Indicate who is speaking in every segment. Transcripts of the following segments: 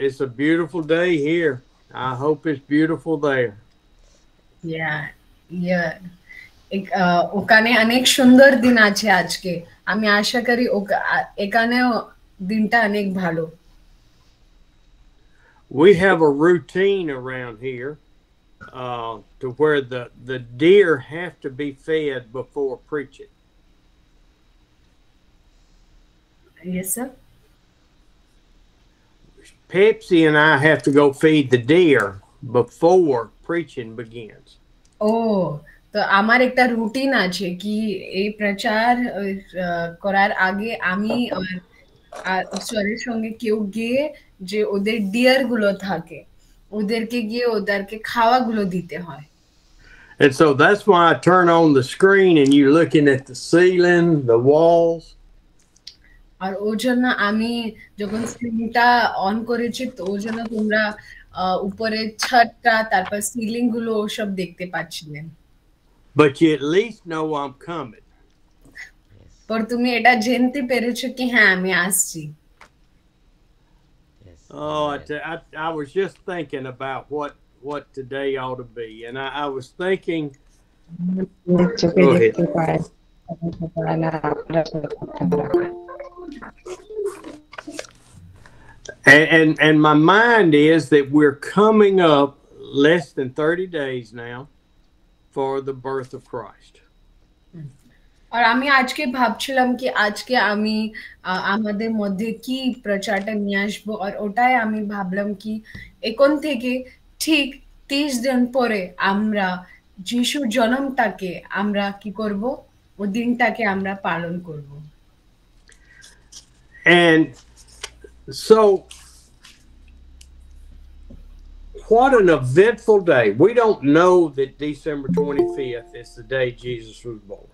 Speaker 1: it's a beautiful day here. I hope it's beautiful there.
Speaker 2: Yeah, yeah. ওখানে অনেক সুন্দর দিন আছে আজকে। আমি আশা করি এখানেও দিনটা অনেক ভালো।
Speaker 1: We have a routine around here to where the deer have to be fed before preaching.
Speaker 2: Yes, sir.
Speaker 1: Pepsi and I have to go feed the deer before preaching begins.
Speaker 2: ও তো আমার একটা রুটিন আছে কি এই প্রচার করার আগে আমি আর ঈশ্বরের সঙ্গে কেউ গিয়ে যে ওদের ডিয়ার গুলো থাকে ওদেরকে গিয়ে ওদেরকে খাওয়াগুলো দিতে হয়।
Speaker 1: And so that's why I turn on the screen and you're looking at the ceiling, the walls.
Speaker 2: আর ওর জন্য আমি যখন স্ক্রিনটা অন করেছি তো ওর জন্য তোমরা উপরে ছাদটা তারপর সিলিং গুলো ওসব দেখতে পাচ্ছিলেন।
Speaker 1: But you at least know I'm coming.
Speaker 2: পর তুমি এটা জানতে পেরেছো কি হ্যাঁ আমি আসছি।
Speaker 1: Oh, I was just thinking about what today ought to be, and I was thinking. Go ahead. And my mind is that we're coming up less than 30 days now for the birth of Christ.
Speaker 2: আর আমি আজকে ভাবছিলাম কি আজকে আমি আমাদের মধ্যে কি প্রচারটা নিয়ে আসবো আর ওটাই আমি ভাবলাম কি এখন থেকে ঠিক 30 দিন পরে আমরা যিশুর জন্মটাকে আমরা কি করব ওই দিনটাকে আমরা পালন করব।
Speaker 1: And so what an eventful day. We don't know that December 25th is the day Jesus was born.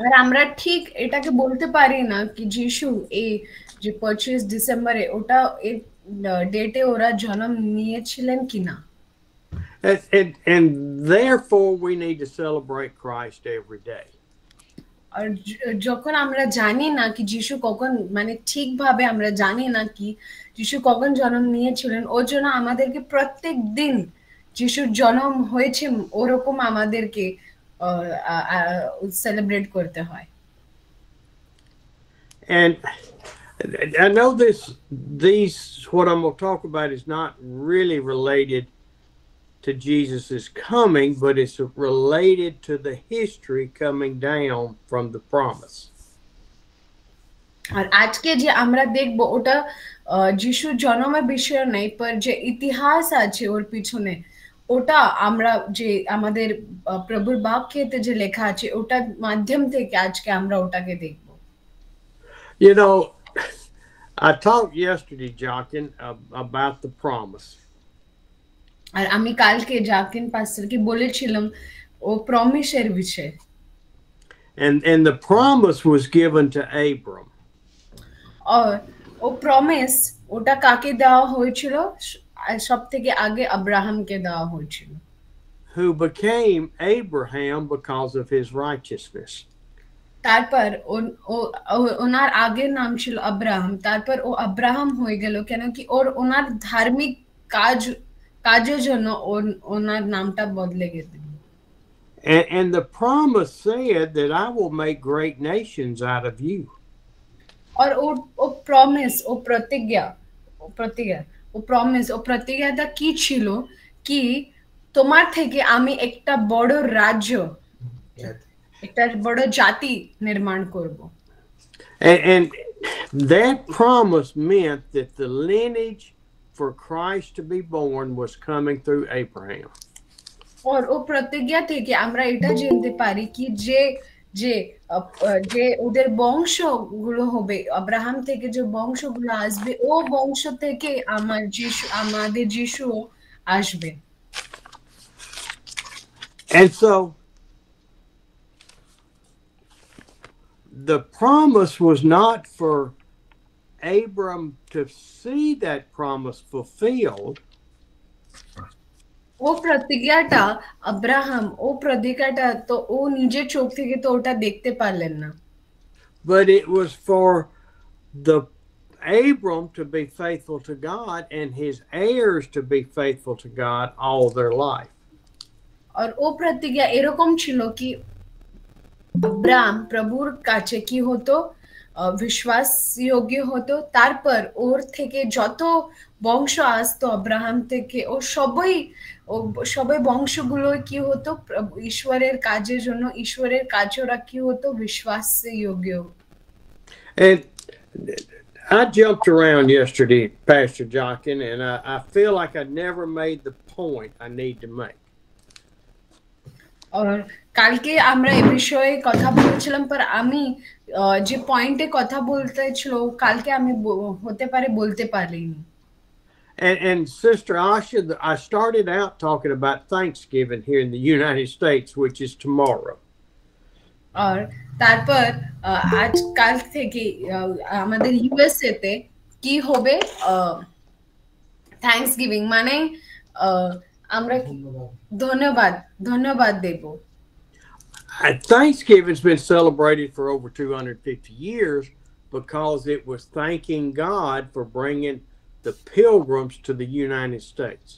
Speaker 2: আর আমরা ঠিক এটাকে বলতে পারি না কি যিশু এই যে 25 ডিসেম্বরে ওটা এই ডেটে ওরা জন্ম নিয়েছিলেন কিনা।
Speaker 1: And therefore we need to celebrate Christ every day.
Speaker 2: আর যখন আমরা জানি না কি যিশু কখন মানে ঠিকভাবে আমরা জানি না কি যিশু কখন জন্ম নিয়েছিলেন ওর জন্য আমাদেরকে প্রত্যেক দিন যিশুর জন্ম হয়েছে ওরকম আমাদেরকে সেলিব্রেট করতে হয়।
Speaker 1: And I know these what I'm going to talk about is not really related to Jesus's coming, but it's related to the history coming down from the promise.
Speaker 2: আর আজকে যে আমরা দেখব ওটা যিশুর জন্মের বিষয় নেই পর যে ইতিহাস আছে ওর পিছনে ওটা আমরা যে আমাদের প্রভুর বাক্যেতে যে লেখা আছে ওটার মাধ্যম থেকে আজকে আমরা ওটাকে দেখব।
Speaker 1: You know, I talked yesterday, Joaquin, about the promise.
Speaker 2: আর আমি কালকে জাকিন পাস্টারকে বলেছিলাম ও প্রমিসের বিষয়ে।
Speaker 1: And the promise was given to Abram.
Speaker 2: ও প্রমিস ওটা কাকে দেওয়া হয়েছিল সবথেকে আগে আব্রাহামকে দেওয়া হয়েছিল।
Speaker 1: Who became Abraham because of his righteousness.
Speaker 2: তারপর ওনার আগের নাম ছিল আব্রাহাম তারপর ও আব্রাহাম হয়ে গেল কেন কি ওনার ধার্মিক কাজের জন্য ওনার নামটা বদলে গেল।
Speaker 1: And the promise said that I will make great nations out of you.
Speaker 2: और ও প্রমিস ও প্রতিজ্ঞাটা কি ছিল কি তোমার থেকে আমি একটা বড় রাজ্য একটা বড় জাতি নির্মাণ করব।
Speaker 1: And that promise meant that the lineage for Christ to be born was coming through Abraham.
Speaker 2: और ও প্রতিজ্ঞা থেকে আমরা এটা জানতে পারি কি যে যে যে ওদের বংশগুলো হবে আব্রাহাম থেকে যে বংশগুলো আসবে ও বংশ থেকে আমাদের যিশু আসবে।
Speaker 1: And so the promise was not for Abram to see that promise fulfilled.
Speaker 2: ও প্রতিজ্ঞাটা আব্রাহাম ও প্রতিজ্ঞাটা তো ও নিজের চোখ থেকে তো ওটা দেখতে পারলেন না।
Speaker 1: But it was for the Abram to be faithful to God and his heirs to be faithful to God all their life.
Speaker 2: और ও প্রতিজ্ঞা এরকম ছিল কি আব্রাহাম প্রভুর কাছে কি হতো বিশ্বাসযোগ্য হতো তারপর ওর থেকে যত বংশ আসতো আব্রাহাম থেকে ও সবাই বংশগুলো কি হতো ঈশ্বরের কাজের জন্য ঈশ্বরের কাজে ওরা কি হতো বিশ্বাসযোগ্য
Speaker 1: And I jumped around yesterday, Pastor Jockin, and I feel like I never made the point I need to make.
Speaker 2: আর কালকে আমরা এই বিষয়ে কথা বলেছিলাম পর আমি যে পয়েন্টে কথা বলতে ছিল কালকে আমি হতে পারে বলতে পারিনি
Speaker 1: And Sister Asha, I started out talking about Thanksgiving here in the United States, which is tomorrow.
Speaker 2: আর তারপর আজ কাল থেকে আমাদের ইউএসএ তে কি হবে থ্যাঙ্কসগিভিং মানে আমরা ধন্যবাদ দেব
Speaker 1: Thanksgiving's been celebrated for over 250 years because it was thanking God for bringing the pilgrims to the United States.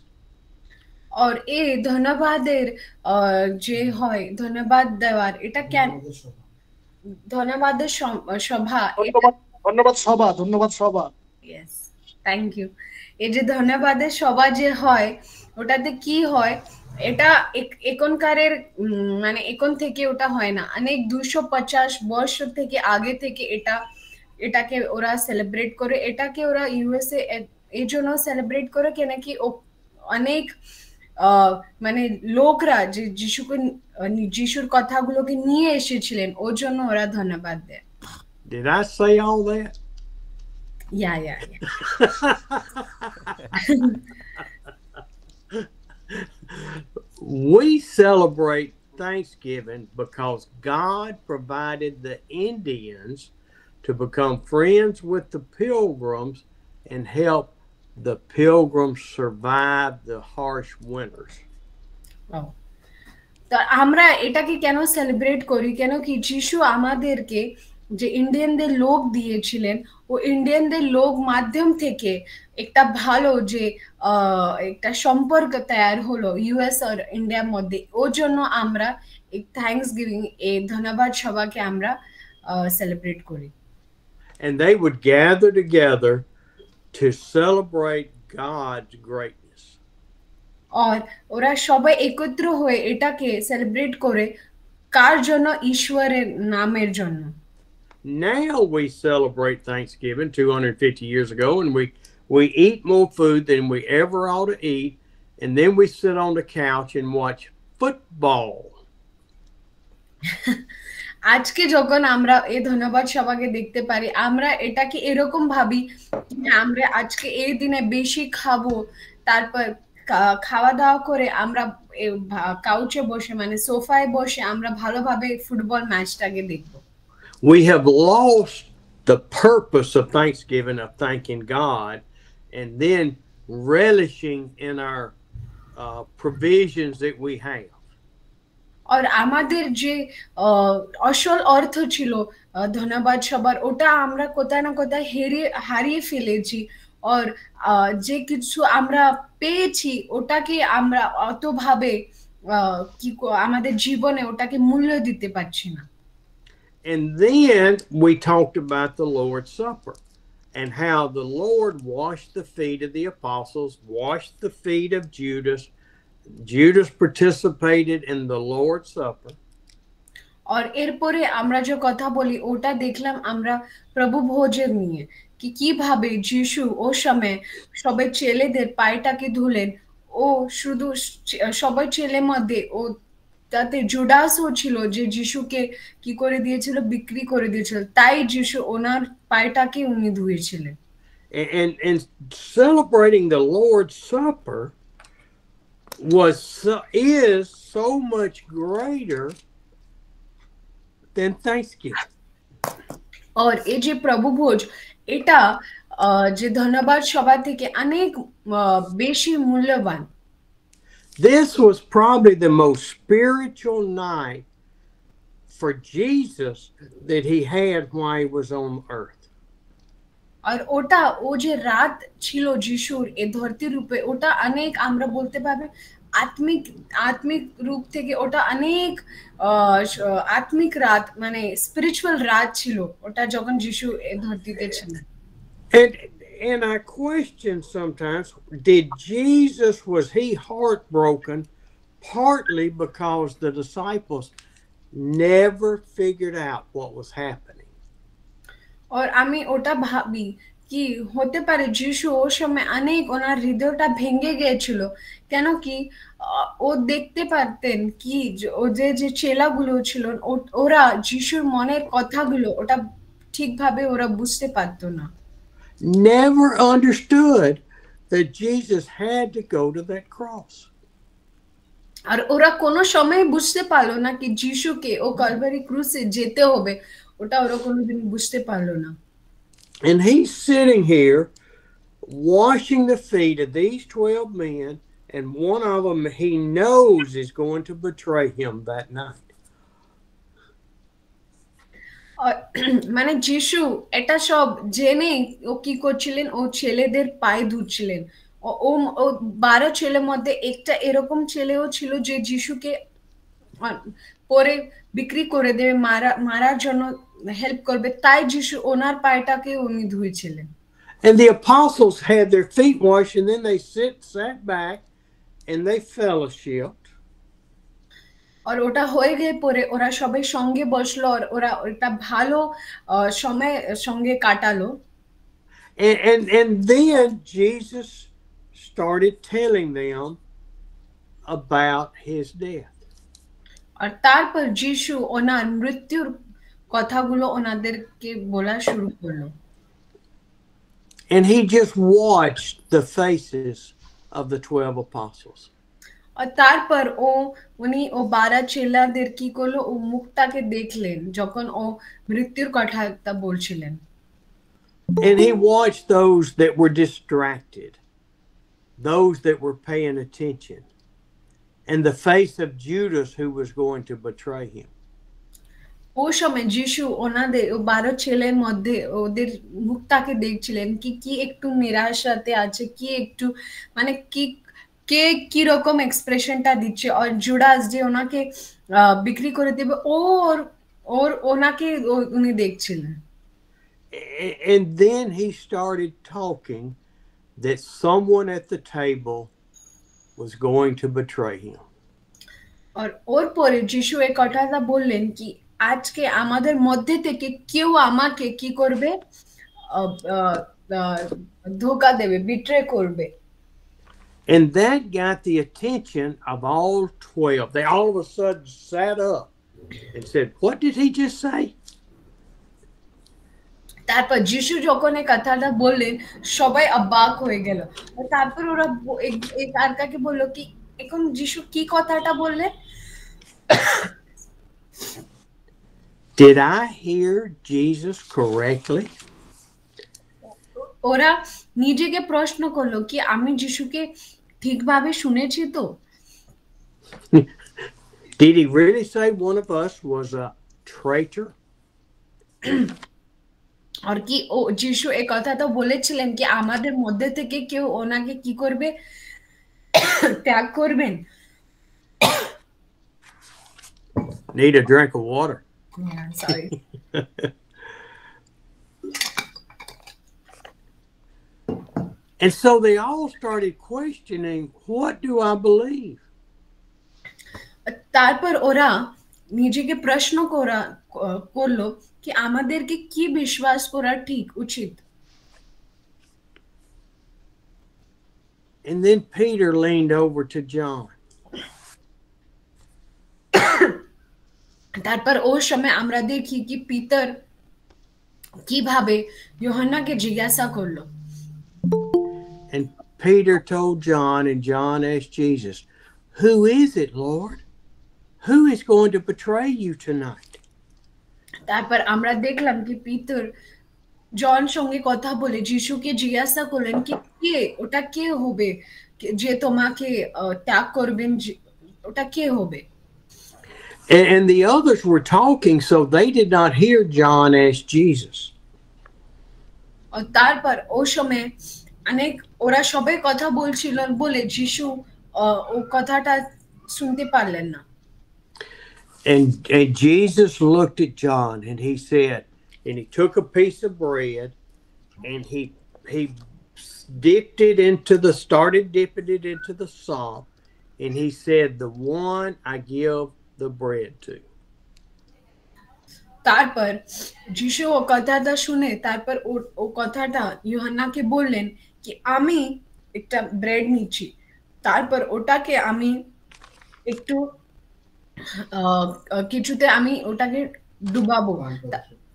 Speaker 2: और এই ধন্যবাদের যে হয় ধন্যবাদ দেওয়ার এটা কেন ধন্যবাদের সভা ইয়েস থ্যাংক ইউ এই যে ধন্যবাদের সভা যে হয় ওটাতে কি হয় এটা এখনকারের মানে এখন থেকে ওটা হয় না অনেক 250 বর্ষ থেকে আগে থেকে এটাকে ওরা সেলিব্রেট করে এটাকে ওরা ইউএসএ এই জন্য সেলিব্রেট করে কেন কি অনেক মানে লোকরা যে যিশুর কথাগুলোকে নিয়ে এসেছিলেন ওর জন্য ওরা ধন্যবাদ দেয়
Speaker 1: Did I say all that?
Speaker 2: Yeah.
Speaker 1: We celebrate Thanksgiving because God provided the Indians to become friends with the pilgrims and help the pilgrims survive the harsh winters.
Speaker 2: তো আমরা এটাকে কেন সেলিব্রেট করি কেন কি যিশু আমাদেরকে যে ইন্ডিয়ানদের লোক দিয়েছিলেন ও ইন্ডিয়ানদের লোক মাধ্যম থেকে একটা ভালো যে একটা সম্পর্ক তৈরি হলো ইউএস আর ইন্ডিয়ার মধ্যে ওর জন্য আমরা এই থ্যাঙ্কসগিভিং এই ধন্যবাদ সভাকে আমরা সেলিব্রেট করি
Speaker 1: And they would gather together to celebrate God's greatness.
Speaker 2: আর ওরা সবাই একত্র হয়ে এটাকে সেলিব্রেট করে কার জন্য ঈশ্বরের নামের জন্য
Speaker 1: Now we celebrate Thanksgiving 250 years ago, and we eat more food than we ever ought to eat, and then we sit on the couch and watch football.
Speaker 2: আজকে যখন আমরা এই ধন্যবাদ সভাকে দেখতে পারি আমরা এটাকে এরকম ভাবি আমরা আজকে এই দিনে বেশি খাবো তারপর খাওয়া দাওয়া করে আমরা কাউচে বসে মানে সোফায় বসে আমরা ভালোভাবে ফুটবল ম্যাচটাকে দেখব
Speaker 1: We have lost the purpose of Thanksgiving, of thanking God, and then relishing in our provisions that we have.
Speaker 2: আর আমাদের যে আসল অর্থ ছিল ধন্যবাদ সবার ওটা আমরা কোথায় না কোথায় হারিয়ে ফেলেছি আর যে কিছু আমরা পেয়েছি ওটাকে আমরা অতভাবে কি আমাদের জীবনে ওটাকে মূল্য দিতে পারছি না
Speaker 1: And then we talked about the Lord's Supper and how the Lord washed the feet of the apostles, washed the feet of Judas. Judas participated in the Lord's Supper.
Speaker 2: আর এরপরে আমরা যে কথা বলি ওটা দেখলাম আমরা প্রভু ভোজন নিয়ে কি কিভাবে যিশু ও সময় সবাই ছেলেদের পায়টাকে ধুলেন ও শুধু সবাই ছেলের মধ্যে ও তাতে জুডাসও ছিল যে যিশুকে কি করে দিয়েছিল বিক্রি করে দিয়েছিল তাই যিশু ওনার পায়টাকে উনি ধুয়েছিলেন
Speaker 1: And celebrating the Lord's Supper is so much greater than Thanksgiving.
Speaker 2: और এই যে প্রভু ভোজ এটা যে ধন্যবাদ সভা থেকে অনেক বেশি মূল্যবান
Speaker 1: This was probably the most spiritual night for Jesus that he had while he was on earth.
Speaker 2: আর ওটা ও যে রাত ছিল যিশুর এ ধরতি রূপে ওটা অনেক আমরা বলতে পারবে আত্মিক আত্মিক রূপ থেকে ওটা অনেক আত্মিক রাত মানে স্পিরিচুয়াল রাত ছিল ওটা যখন যিশু এ ধরতিতে ছিলেন
Speaker 1: And and I question sometimes, did Jesus, was he heartbroken partly because the disciples never figured out what was happening?
Speaker 2: और আমি ওটা ভাবি কি হতে পারে যিশু ও সময় অনেক ওনার হৃদয়টা ভেঙে গিয়েছিল কেন কি ও দেখতে পারতেন কি ওদের যে চেলাগুলো ছিল ওরা যিশুর মনের কথাগুলো ওটা ঠিকভাবে ওরা বুঝতে পারতো না
Speaker 1: Never understood that Jesus had to go to that cross.
Speaker 2: আর ওরা কোনো সময় বুঝতে পারলো না কি যিশুকে ও কালভারি ক্রুসে যেতে হবে ওটা ওরা কোনোদিন বুঝতে পারলো না
Speaker 1: And he's sitting here washing the feet of these 12 men, and one of them he knows is going to betray him that night.
Speaker 2: মানে যিশু এটা সব জেনে ও কি করছিলেন ও ছেলেদের পায়ে ধুচ্ছিলেন ও 12 ছেলের মধ্যে একটা এরকম ছেলেও ছিল যে যিশুকে পরে বিক্রি করে দেবে মারার জন্য হেল্প করবে তাই যিশু ওনার পায়টাকে উনি ধুয়েছিলেন
Speaker 1: And the apostles had their feet washed, and then they sat back and they fellowshiped.
Speaker 2: আর ওটা হয়ে গিয়ে পরে ওরা সবাই সঙ্গে বসলো আর ওরা ওটা ভালো সময় সঙ্গে কাটালো
Speaker 1: And then Jesus started telling them about his death.
Speaker 2: আর তারপর যিশু ওনার মৃত্যুর কথাগুলো ওনাদেরকে বলা শুরু করলো
Speaker 1: And he just watched the faces of the 12 apostles.
Speaker 2: আর তারপর উনি 12 ছেলেদের কি করলো ও মুখটাকে দেখলেন যখন ও মৃত্যুর কথাটা বলছিলেন
Speaker 1: And he watched those that were distracted, those that were paying attention, and the face of Judas who was going to betray him.
Speaker 2: ও সময় যিশু ওনাদের 12 ছেলের মধ্যে ওদের মুখটাকে দেখছিলেন কি কি একটু নিরাশাতে আছে কি একটু মানে কি কে কি রকম এক্সপ্রেশনটা দিচ্ছে আর জুডাস যে ওনাকে বিক্রি করে দেবে ওর ওনাকে উনি দেখছিলেন
Speaker 1: And then he started talking that someone at the table was going to betray him.
Speaker 2: আর ওর পরে যিশু এই কথাটা বললেন কি আজকে আমাদের মধ্যে থেকে কেউ আমাকে কি করবে ধোঁকা দেবে বিট্রে করবে
Speaker 1: And that got the attention of all 12. They all of a sudden sat up and said, "What did he just say?"
Speaker 2: তারপর যিশু যখন এই কথাটা বললেন সবাই অবাক হয়ে গেল তারপর ওরা আর কাকে বললো কি এখন যিশু কি কথাটা বললেন
Speaker 1: Did I hear Jesus correctly?
Speaker 2: ওরা নিজেকে প্রশ্ন করলো কি আমি যিশুকে ঠিকভাবে শুনেছি তো
Speaker 1: Did he really say one of us was a traitor?
Speaker 2: আর কি ও যিশু এই কথাটা বলেছিলেন কি আমাদের মধ্যে থেকে কেউ ওনাকে কি করবে ত্যাগ করবেন
Speaker 1: Need a drink of water.
Speaker 2: Yeah, sorry.
Speaker 1: And so they all started questioning, what do I believe?
Speaker 2: তারপর ওরা নিজেকে প্রশ্ন করলো কি আমাদেরকে কি বিশ্বাস করা ঠিক উচিত
Speaker 1: And then Peter leaned over to John.
Speaker 2: তারপর ওই সময় আমরা দেখি কি পিতর কিভাবে ইউহানাকে জিজ্ঞাসা করলো
Speaker 1: And Peter told John, and John asked Jesus, "Who is it, Lord? Who is going to betray you tonight?"
Speaker 2: তারপর আমরা দেখলাম কি পিতর জন সঙ্গে কথা বলে যিশুকে জিজ্ঞাসা করলেন কি কে ওটা কে হবে যে তোমাকে ত্যাগ করবেন ওটা কে হবে
Speaker 1: And the others were talking, so they did not hear John ask Jesus.
Speaker 2: और তারপর ওই সময় অনেক ওরা সবাই কথা বলছিল বলে যিশু ও কথাটা শুনতে পারলেন না।
Speaker 1: And Jesus looked at John and he said, and he took a piece of bread and he dipped it into the started dipping it into the salt, and he said, the one I give the bread to.
Speaker 2: তারপর যিশু ও কথাটা শুনে তারপর ও কথাটা ইউহান্নাকে বললেন কি আমি একটা ব্রেড নিচ্ছি, তারপর ওটাকে আমি একটু কিছুতে আমি ওটাকে ডুবাবো,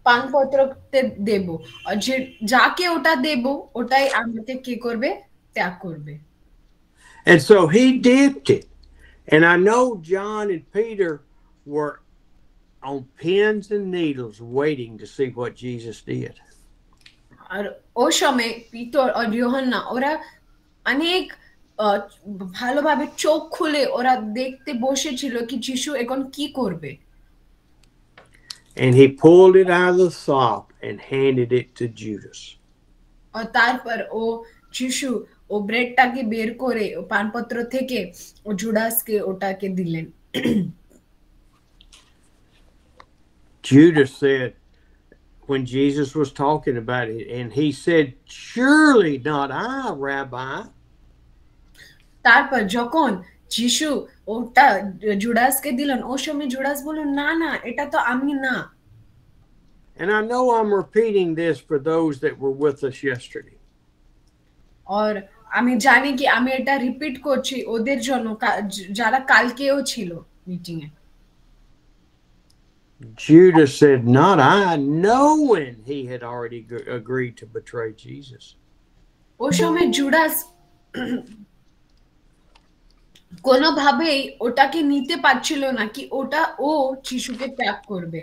Speaker 2: পানপত্রতে দেব, আর যে যাকে ওটা দেব ওটাই আমাকে কি করবে, ত্যাগ করবে।
Speaker 1: And so he dipped it. And I know John and Peter were on pins and needles waiting to see what Jesus did.
Speaker 2: আর ওই সময় পিতর আর ইউহান্না ওরা অনেক ভালোভাবে চোখ খুলে ওরা দেখতে বসেছিল কি যিশু এখন কি করবে।
Speaker 1: And he pulled it out of the salt and handed it to Judas.
Speaker 2: আর তারপর ও যিশু ও ব্রেডটাকে বের করে ও পানপত্র থেকে ও জুডাসকে ওটাকে দিলেন।
Speaker 1: Judas said, when Jesus was talking about it, and he said, surely not I, Rabbi.
Speaker 2: তারপর যখন যিশু ওটা জুডাসকে দিলেন ওই সময় জুডাস বলল না না এটা তো আমি না।
Speaker 1: And I know I'm repeating this for those that were with us yesterday.
Speaker 2: আর আমি জানি কি আমি এটা রিপিট করছি ওদের জন্য যারা কালকেও ছিল meeting A.
Speaker 1: Judas said, not I, knowing he had already agreed to betray Jesus.
Speaker 2: ওই সময় জুডাস কোনোভাবেই ওটাকে নিতে পারছিল না কি ওটা ও যিশুকে ত্যাগ করবে।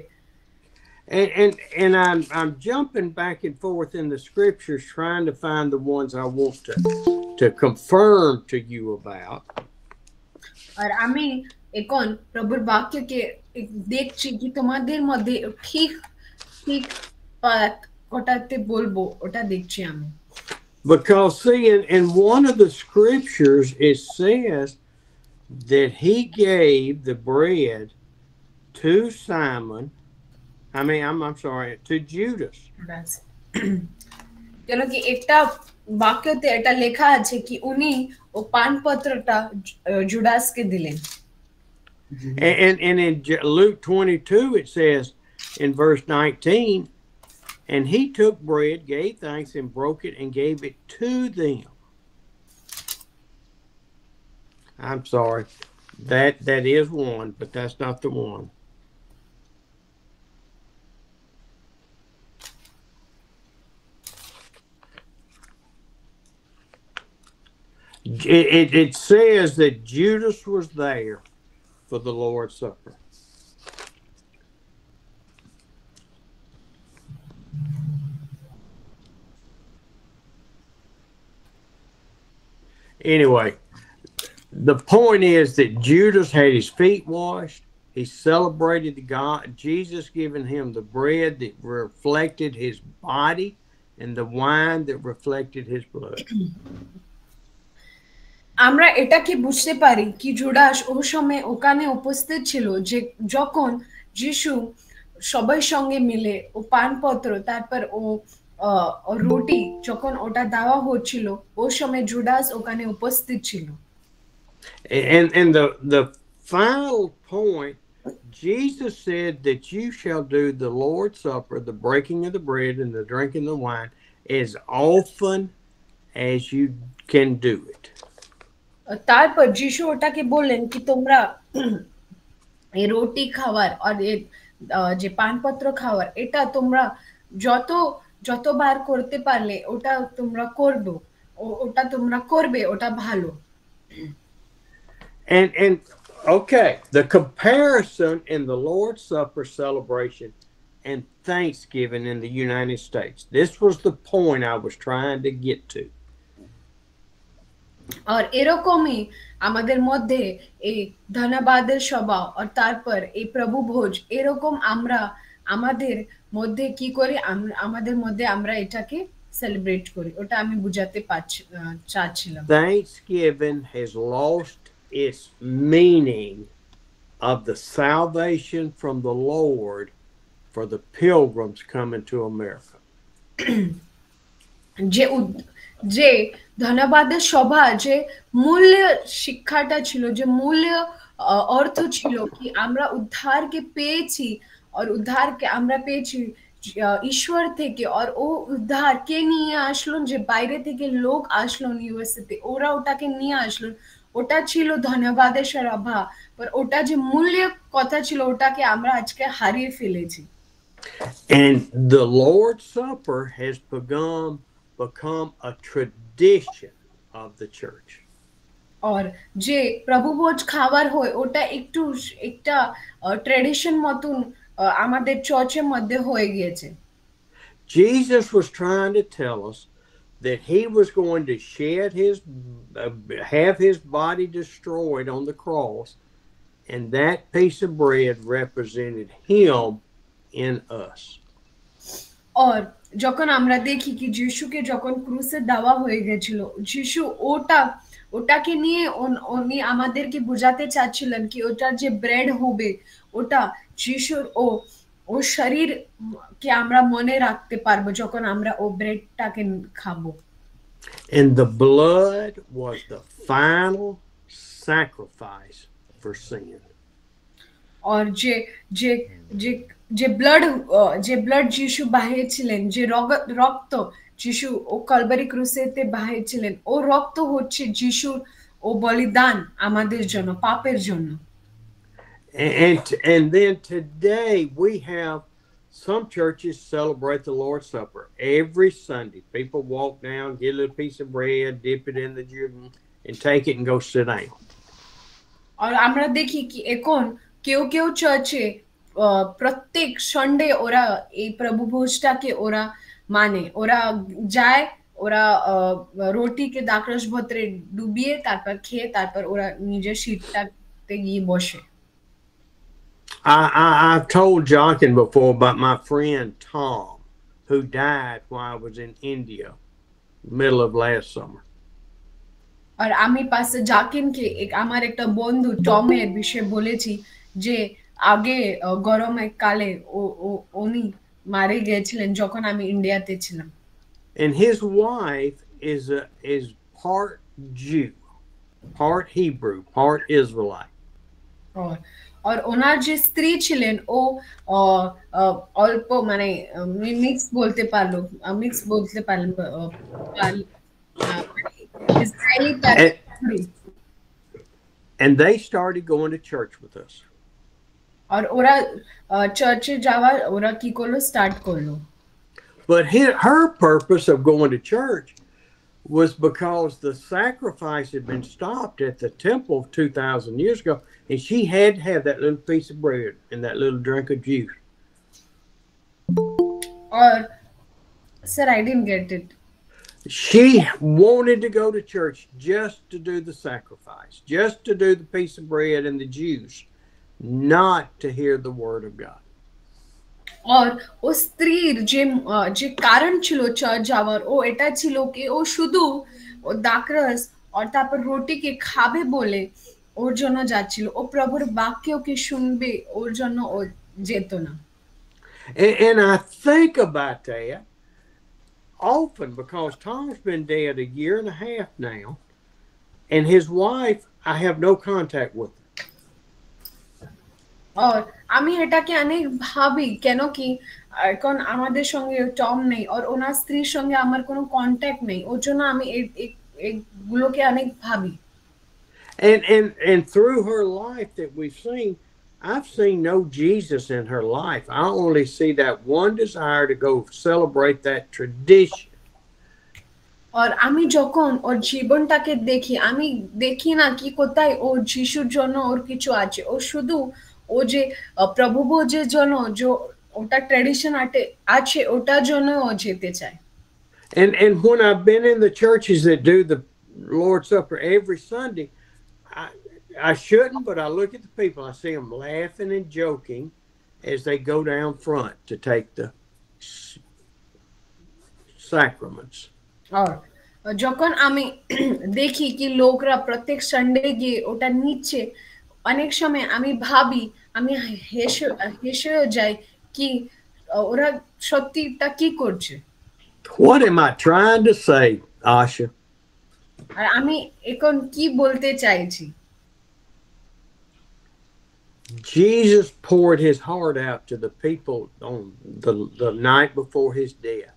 Speaker 1: And I'm jumping back and forth in the scriptures trying to find the ones I want to confirm to you about.
Speaker 2: আর আমি এখন প্রভুর বাক্যকে দেখছি কি তোমাদের মধ্যে ঠিক ঠিক ওটাতে বলবো ওটা দেখছি আমি।
Speaker 1: Because see, in one of the scriptures it says that he gave the bread to Simon. I'm sorry, to Judas.
Speaker 2: কেন কি একটা বাক্যতে এটা লেখা আছে কি উনি ও পানপত্রটা জুডাসকে দিলেন।
Speaker 1: And in Luke 22 it says in verse 19, and he took bread, gave thanks, and broke it and gave it to them. I'm sorry, that is one, but that's not the one. It says that Judas was there for the Lord's Supper. Anyway, the point is that Judas had his feet washed. He celebrated God, Jesus giving him the bread that reflected his body and the wine that reflected his blood.
Speaker 2: আমরা এটা কি বুঝতে পারি কি Judas ওই সময় ওখানে উপস্থিত ছিল যে যখন যিশু সবাই সঙ্গে মিলে ও পানপত্র তারপর ও রুটি যখন ওটা দেওয়া হচ্ছিল ওই সময় জুডাস ওখানে উপস্থিত ছিল।
Speaker 1: And the final point, Jesus said that you shall do the Lord's Supper, the breaking of the bread and the drinking of the wine, as often as you can do it.
Speaker 2: তারপর যিশু ওটাকে বললেন কি তোমরা এই রুটি খাওয়ার আর যে পানপত্র খাওয়ার এটা তোমরা যতবার করতে পারলে ওটা তোমরা করবে, ওটা তোমরা করবে, ওটা ভালো।
Speaker 1: And okay, the comparison in the Lord's Supper celebration and Thanksgiving in the United States. This was the point I was trying to get to.
Speaker 2: আর এরকমই আমাদের মধ্যে এই ধন্যবাদের সভা আর তারপর এই প্রভু ভোজ এরকম আমরা আমাদের মধ্যে কি করি, আমাদের মধ্যে আমরা এটাকে সেলিব্রেট করি, ওটা আমি বুঝাতে চাচ্ছিলাম।
Speaker 1: Thanksgiving has lost its meaning of the salvation from the Lord for the pilgrims coming to America.
Speaker 2: যে যে ধন্যবাদের সভা, যে মূল্য শিক্ষাটা ছিল, যে মূল্য অর্থ ছিল কি আমরা উদ্ধারকে পেয়েছি, আর উদ্ধারকে আমরা পেয়েছি ঈশ্বর থেকে। আর ও উদ্ধার কে নিয়ে আসলো? যে বাইরে থেকে লোক আসলো ইউএসএ তে, ওরা ওটাকে নিয়ে আসলো। ওটা ছিল ধন্যবাদের সভা, আর ওটা যে মূল্য কথা ছিল ওটাকে আমরা আজকে হারিয়ে ফেলেছি।
Speaker 1: And the Lord's Supper has become a tradition of the church.
Speaker 2: और যে প্রভু ভোজ খাবার হয় ওটা একটা ট্র্যাডিশন মতন আমাদের চার্চের মধ্যে হয়ে গিয়েছে।
Speaker 1: Jesus was trying to tell us that he was going to have his body destroyed on the cross, and that piece of bread represented him in us.
Speaker 2: और যখন আমরা দেখি কি যিশুকে যখন ক্রুশে দেওয়া হয়ে গেছিল, যিশু ওটাকে নিয়ে উনি আমাদেরকে বোঝাতে চাচ্ছিলেন কি ওটা যে ব্রেড হবে ওটা যিশুর ও শরীর কে আমরা মনে রাখতে পারবো যখন আমরা ও ব্রেডটাকে খাবো।
Speaker 1: And the blood was the final sacrifice for sin.
Speaker 2: और যে ব্লাড যিশু বাহিয়েছিলেন, যে রক্ত যিশু ও কালভারি ক্রুসেতে বাহিয়েছিলেন, ও রক্ত হচ্ছে যিশুর ও বলিদান আমাদের জন্য, পাপের জন্য।
Speaker 1: And then today we have some churches celebrate the Lord's Supper every Sunday. People walk down, get a little piece of bread, dip it in the Jordan, and take it and go sit down.
Speaker 2: और আমরা দেখি কি এখন কেউ চার্চে প্রত্যেক Sunday ওরা এই প্রভু ভোজটাকে ওরা মানে, ওরা যায়, ওরা রুটিকে দ্রাক্ষরস ভদ্রে ডুবিয়ে তারপর খেয়ে তারপর ওরা নিজের সিটটাতে গিয়ে বসে।
Speaker 1: I've told Jochen before about my friend Tom, who died while I was in India, middle of last summer.
Speaker 2: আর আমি পাশে জাকিনকে আমার একটা বন্ধু টমের বিষয়ে বলেছি যে আগে গরমে কালে উনি মারা গিয়েছিলেন যখন আমি ইন্ডিয়াতে ছিলাম।
Speaker 1: And his wife is part Jew, part Hebrew, part Israelite.
Speaker 2: और ওনার যে স্ত্রী ছিলেন ও অল্প মানে মিক্স বলতে পারলেন Israeli.
Speaker 1: And they started going to church with us.
Speaker 2: और ওরা চার্চে যাওয়া ওরা কি করলো, স্টার্ট করলো।
Speaker 1: But her purpose of going to church was because the sacrifice had been stopped at the temple 2,000 years ago, and she had to have that little piece of bread and that little drink of juice.
Speaker 2: Or, sir, I didn't get it.
Speaker 1: She wanted to go to church just to do the sacrifice, just to do the piece of bread and the juice, not to hear the word of God.
Speaker 2: और ও স্ত্রীর যে কারণ ছিল church যাওয়ার ও এটা ছিল কি ও শুধু ও দ্রাক্ষরস আর তারপর রুটিকে খাবে বলে ওর জন্য যাচ্ছিল, ও প্রভুর বাক্যকে শুনবে ওর জন্য ও যেত না।
Speaker 1: And I think about that often because Tom's been dead a year and a half now, and his wife, I have no contact with her.
Speaker 2: और আমি এটাকে অনেক ভাবি কেন কি এখন আমাদের সঙ্গে টম নেই আর ওনার স্ত্রীর সঙ্গে আমার কোনো কন্ট্যাক্ট নেই, ওর জন্য আমি এগুলোকে অনেক ভাবি।
Speaker 1: And through her life that we've seen, I've seen no Jesus in her life. I only see that one desire to go celebrate that tradition.
Speaker 2: और আমি যখন ওর জীবনটাকে দেখি, আমি দেখি না কি কোথায় ও যিশুর জন্য ওর কিছু আছে, ও শুধু ও যে প্রভু ভোজের জন্য যে ওটা ট্র্যাডিশন আছে ওটার জন্য ও যেতে চায়।
Speaker 1: And when I've been in the churches that do the Lord's Supper every Sunday, I shouldn't, but I look at the people, I see them laughing and joking as they go down front to take the sacraments.
Speaker 2: আর যখন আমি দেখি কি লোকরা প্রত্যেক Sunday গিয়ে ওটা নিচ্ছে, অনেক সময় আমি ভাবি, আমি হেসে হেসে যাই কি ওরা সত্যিটা কি করছে।
Speaker 1: What am I trying to say, Asha?
Speaker 2: আর আমি এখন কি বলতে চাইছি,
Speaker 1: Jesus poured his heart out to the people on the night before his death,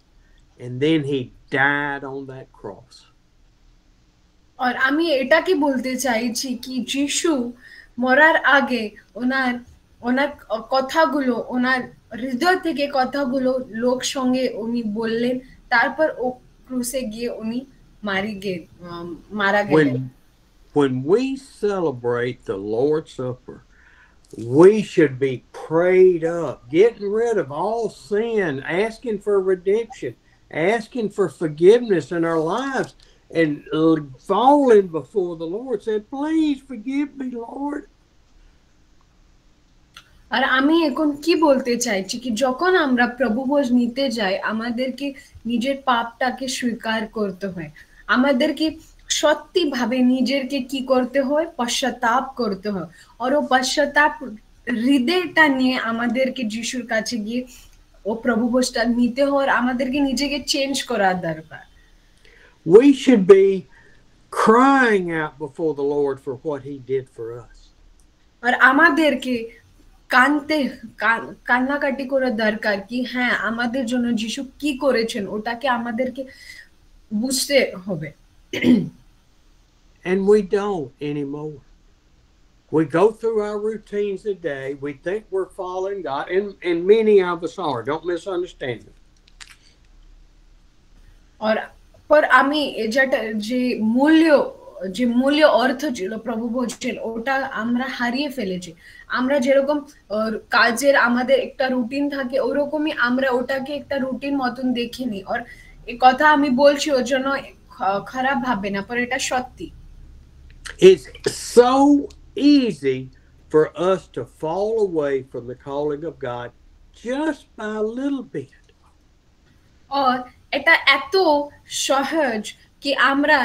Speaker 1: and then he died on that cross.
Speaker 2: আর আমি এটা কি বলতে চাইছি কি যিশু মরার আগে ওনার ওনার কথাগুলো, ওনার হৃদয় থেকে কথাগুলো লোক সঙ্গে উনি বললেন, তারপর ও ক্রুসে গিয়ে উনি মারা গেলেন।
Speaker 1: When we celebrate the Lord's Supper, we should be prayed up, getting rid of all sin, asking for redemption, asking for forgiveness in our lives, and falling before the Lord, said, please forgive me, Lord.
Speaker 2: আর আমি এখন কি বলতে চাইছি কি যখন আমরা প্রভু ভোজ নিতে যাই, আমাদেরকে নিজের পাপটাকে স্বীকার করতে হয়, আমাদেরকে সত্যি ভাবে নিজেরকে কি করতে হয়, পশ্চাতাপ করতে হয়। আর ও পশ্চাতাপ হৃদয়টা নিয়ে আমাদেরকে যিশুর কাছে গিয়ে ও প্রভু ভোজটা নিতে হয়, আমাদেরকে নিজেকে চেঞ্জ করার দরকার।
Speaker 1: We should be crying out before the Lord for what he did for us.
Speaker 2: আর আমাদেরকে কান্নাকাটি করার দরকার কি হ্যাঁ আমাদের জন্য যিশু কি করেছেন ওটাকে আমাদেরকে বুঝতে হবে।
Speaker 1: And we don't anymore. We go through our routines today. We think we're following God, and many of us are. Don't misunderstand me.
Speaker 2: আর পর আমি যেটা যে মূল্য অর্থ ছিল প্রভু ভোজের, ওটা আমরা হারিয়ে ফেলেছি। আমরা যেরকম কাজের আমাদের একটা রুটিন থাকে, ওরকমই আমরা ওটাকে একটা রুটিন মতন দেখিনি। আর এই কথা আমি বলছি ওর জন্য খারাপ ভাবে না, পর এটা সত্যি।
Speaker 1: It's so easy for us to fall away from the calling of God just by a little bit.
Speaker 2: আর এটা এত সহজ কি আমরা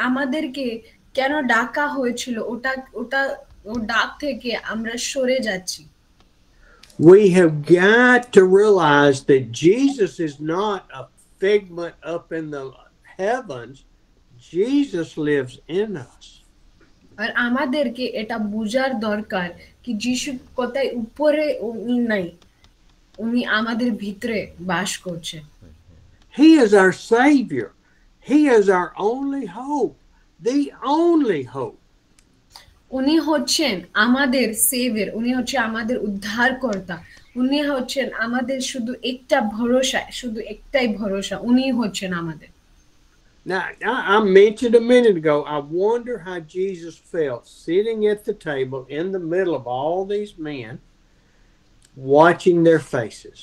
Speaker 2: আমাদেরকে কেন ডাকা হয়েছিল ওটা ও ডাক থেকে আমরা সরে যাচ্ছি।
Speaker 1: We have got to realize that Jesus is not a figment up in the heavens. Jesus lives in us.
Speaker 2: আর আমাদেরকে এটা বুঝার দরকার কি যিশু কোথায় উপরে উনি নাই, উনি আমাদের ভিতরে বাস করছে।
Speaker 1: He is our Savior. He is our only hope, the only hope.
Speaker 2: উনি হচ্ছেন আমাদের সেভিয়ার, উনি হচ্ছে আমাদের উদ্ধারকর্তা, উনি হচ্ছেন আমাদের শুধু একটা ভরসা, শুধু একটাই ভরসা, উনি হচ্ছেন আমাদের।
Speaker 1: Now, I mentioned a minute ago, I wonder how Jesus felt sitting at the table in the middle of all these men, watching their faces.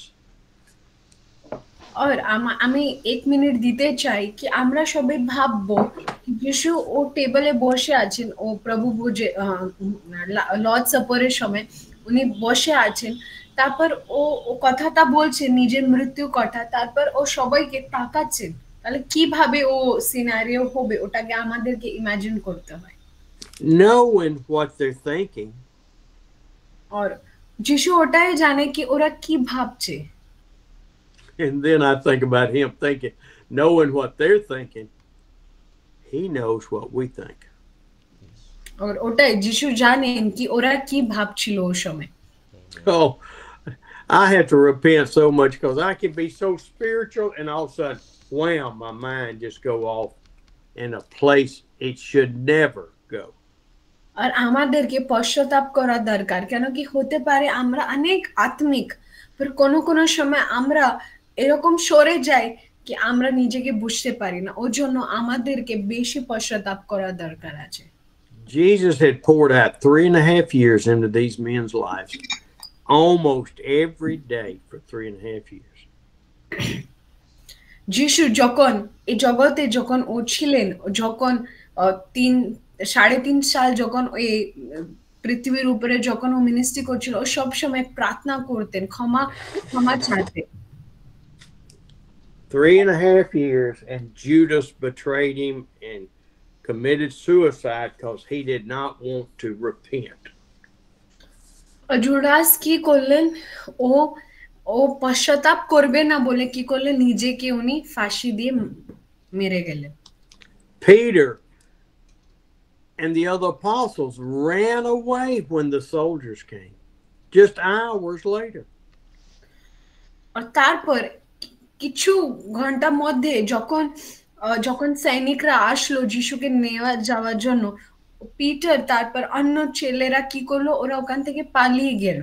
Speaker 2: আর আমি 1 মিনিট দিতে চাই কি আমরা সবাই ভাববো যিশু ও টেবিলে বসে আছেন, ও প্রভু ভোজে লর্ড সাপারের সময় উনি বসে আছেন, তারপর ও কথাটা বলছেন নিজের মৃত্যু কথা, তারপর ও সবাইকে তাকাচ্ছেন, তাহলে কিভাবে ও সিনারিও হবে ওটাকে আমাদেরকে ইমাজিন করতে হয়।
Speaker 1: Knowing what they're thinking.
Speaker 2: আর যিশু ওটাই জানে কি ওরা কি ভাবছে।
Speaker 1: And then I think about him thinking, knowing what they're thinking, he knows what we think.
Speaker 2: আর ওটাই যিশু জানেন কি ওরা কি ভাবছিল ওই সময়।
Speaker 1: Oh, I have to repent so much because I can be so spiritual and all of a sudden, wham, my mind just go off in a place it should never go.
Speaker 2: আর আমাদেরকে পশ্চাতাপ করা দরকার, কেন কি হতে পারে আমরা অনেক আত্মিক, পর কোনো সময় আমরা এরকম সরে যাই কি আমরা নিজেকে বুঝতে পারি না, ওর জন্য আমাদেরকে বেশি পশ্চাতাপ করা দরকার আছে।
Speaker 1: Jesus had poured out 3.5 years into these men's lives, almost every day for 3.5 years.
Speaker 2: যিশু যখন এই জগতে যখন ও ছিলেন, যখন 3.5 সাল যখন ওই পৃথিবীর উপরে যখন ও মিনিস্ট্রি করছিল, ও সবসময় প্রার্থনা করতেন, ক্ষমা চাইতেন।
Speaker 1: 3.5 years, and Judas betrayed him and committed suicide because he did not want to repent.
Speaker 2: Judas কি করলেন? ও ও পশ্চাতাপ করবে না বলে কি করলেন? নিজেকে উনি ফাঁসি দিয়ে মেরে গেলেন।
Speaker 1: Peter and the other apostles ran away when the soldiers came, just hours later.
Speaker 2: আর তারপর কিছু ঘন্টা মধ্যে যখন যখন সৈনিকরা আসলো যিশুকে নেওয়া যাওয়ার জন্য, পিটার তারপর অন্য ছেলেরা কি করলো? ওরা ওখান থেকে পালিয়ে গেল।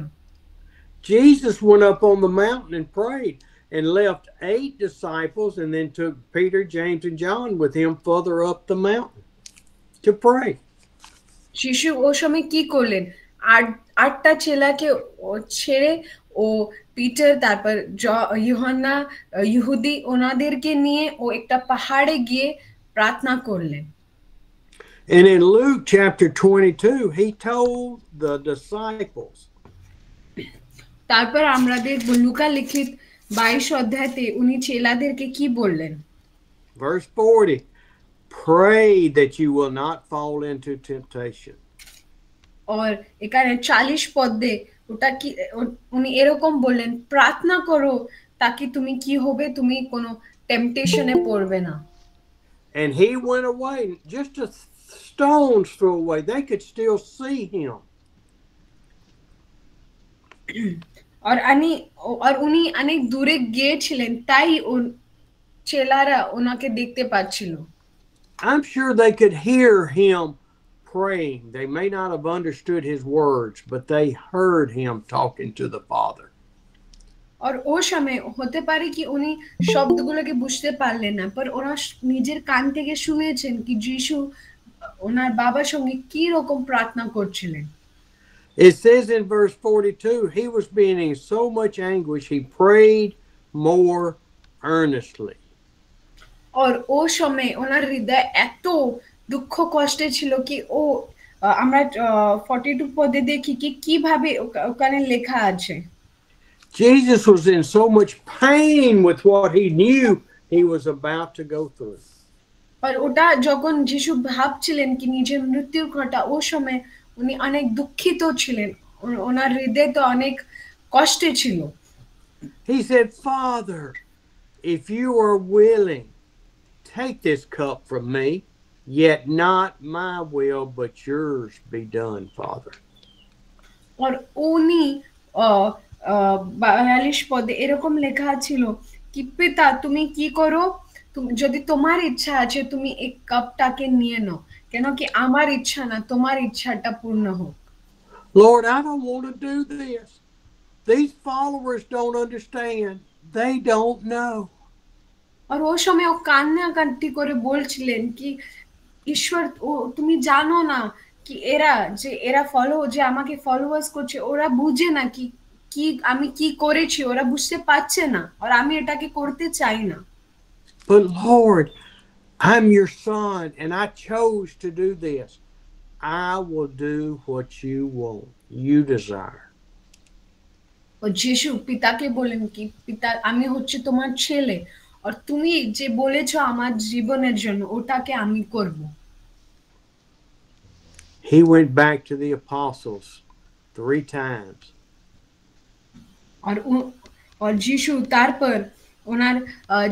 Speaker 1: Jesus went up on the mountain and prayed and left 8 disciples and then took Peter, James, and John with him further up the mountain to pray.
Speaker 2: যিশু ও সময় কি করলেন? আটটা ছেলেকে ছেড়ে ও পিটার তারপর ইউহান্না ইহুদি ওনাদেরকে নিয়ে ও একটা পাহাড়ে গিয়ে প্রার্থনা করলেন।
Speaker 1: And in Luke chapter 22, he told the disciples.
Speaker 2: তারপর আমরা দেখব লুকা লিখিত 22 অধ্যায়তে উনি ছেলেদেরকে কি বললেন?
Speaker 1: Verse 40, pray that you will not fall into temptation.
Speaker 2: और এখানে 40 পদে ওটা কি উনি এরকম বললেন, প্রার্থনা করো তাকি তুমি কি হবে? তুমি কোনো টেম্পটেশনে পড়বে না।
Speaker 1: And he went away, just a stone's throw away. They could still see him.
Speaker 2: আর উনি অনেক দূরে গিয়েছিলেন, তাই ছেলেরা ওনাকে দেখতে পাচ্ছিল।
Speaker 1: I'm sure they could hear him praying. They may not have understood his words, but they heard him talking to the Father.
Speaker 2: আর ও সময় হতে পারে কি উনি শব্দগুলোকে বুঝতে পারলেন না, পর ওরা নিজের কান থেকে শুনেছেন কি যিশু ওনার বাবার সঙ্গে কি রকম প্রার্থনা করছিলেন।
Speaker 1: It says in verse 42, he was being in so much anguish, he prayed more earnestly.
Speaker 2: আর ও সময় ওনার হৃদয় এত দুঃখ কষ্টে ছিল কি ও আমরা 42 পদে দেখি কি কিভাবে ওখানে লেখা আছে।
Speaker 1: Jesus was in so much pain with what he knew he was about to go through.
Speaker 2: আর ওটা যখন যিশু ভাবছিলেন কি নিজের মৃত্যুর কথা, ও সময় উনি অনেক দুঃখিত ছিলেন, ওনার হৃদয় তো অনেক কষ্টে ছিল।
Speaker 1: He said, Father, if you are willing, take this cup from me, yet not my will, but yours be done, Father.
Speaker 2: আর উনি 42 পদে এরকম লেখা ছিল কি পিতা তুমি কি করো, যদি তোমার ইচ্ছা আছে তুমি এই কাপটাকে নিয়ে নাও, কেন কি আমার ইচ্ছা না তোমার ইচ্ছাটা পূর্ণ হোক।
Speaker 1: Lord, I don't want to do this. These followers don't understand. They don't know.
Speaker 2: আর ও সময় ও কান্নাকাটি করে বলছিলেন কি ঈশ্বর ও তুমি জানো না কি এরা যে আমাকে ফলোয়ার্স করছে ওরা বুঝে না কি কি আমি কি করেছি, ওরা বুঝতে পারছে না, আর আমি এটাকে করতে চাই না।
Speaker 1: But Lord, I'm your son and I chose to do this. I will do what you want, you desire.
Speaker 2: ও যিশু পিতাকে বলেন কি পিতা আমি হচ্ছে তোমার ছেলে, আর তুমি যে বলেছো আমার জীবনের জন্য ওটাকে আমি করব।
Speaker 1: He went back to the apostles 3 times.
Speaker 2: আর যিশু তারপর ওনার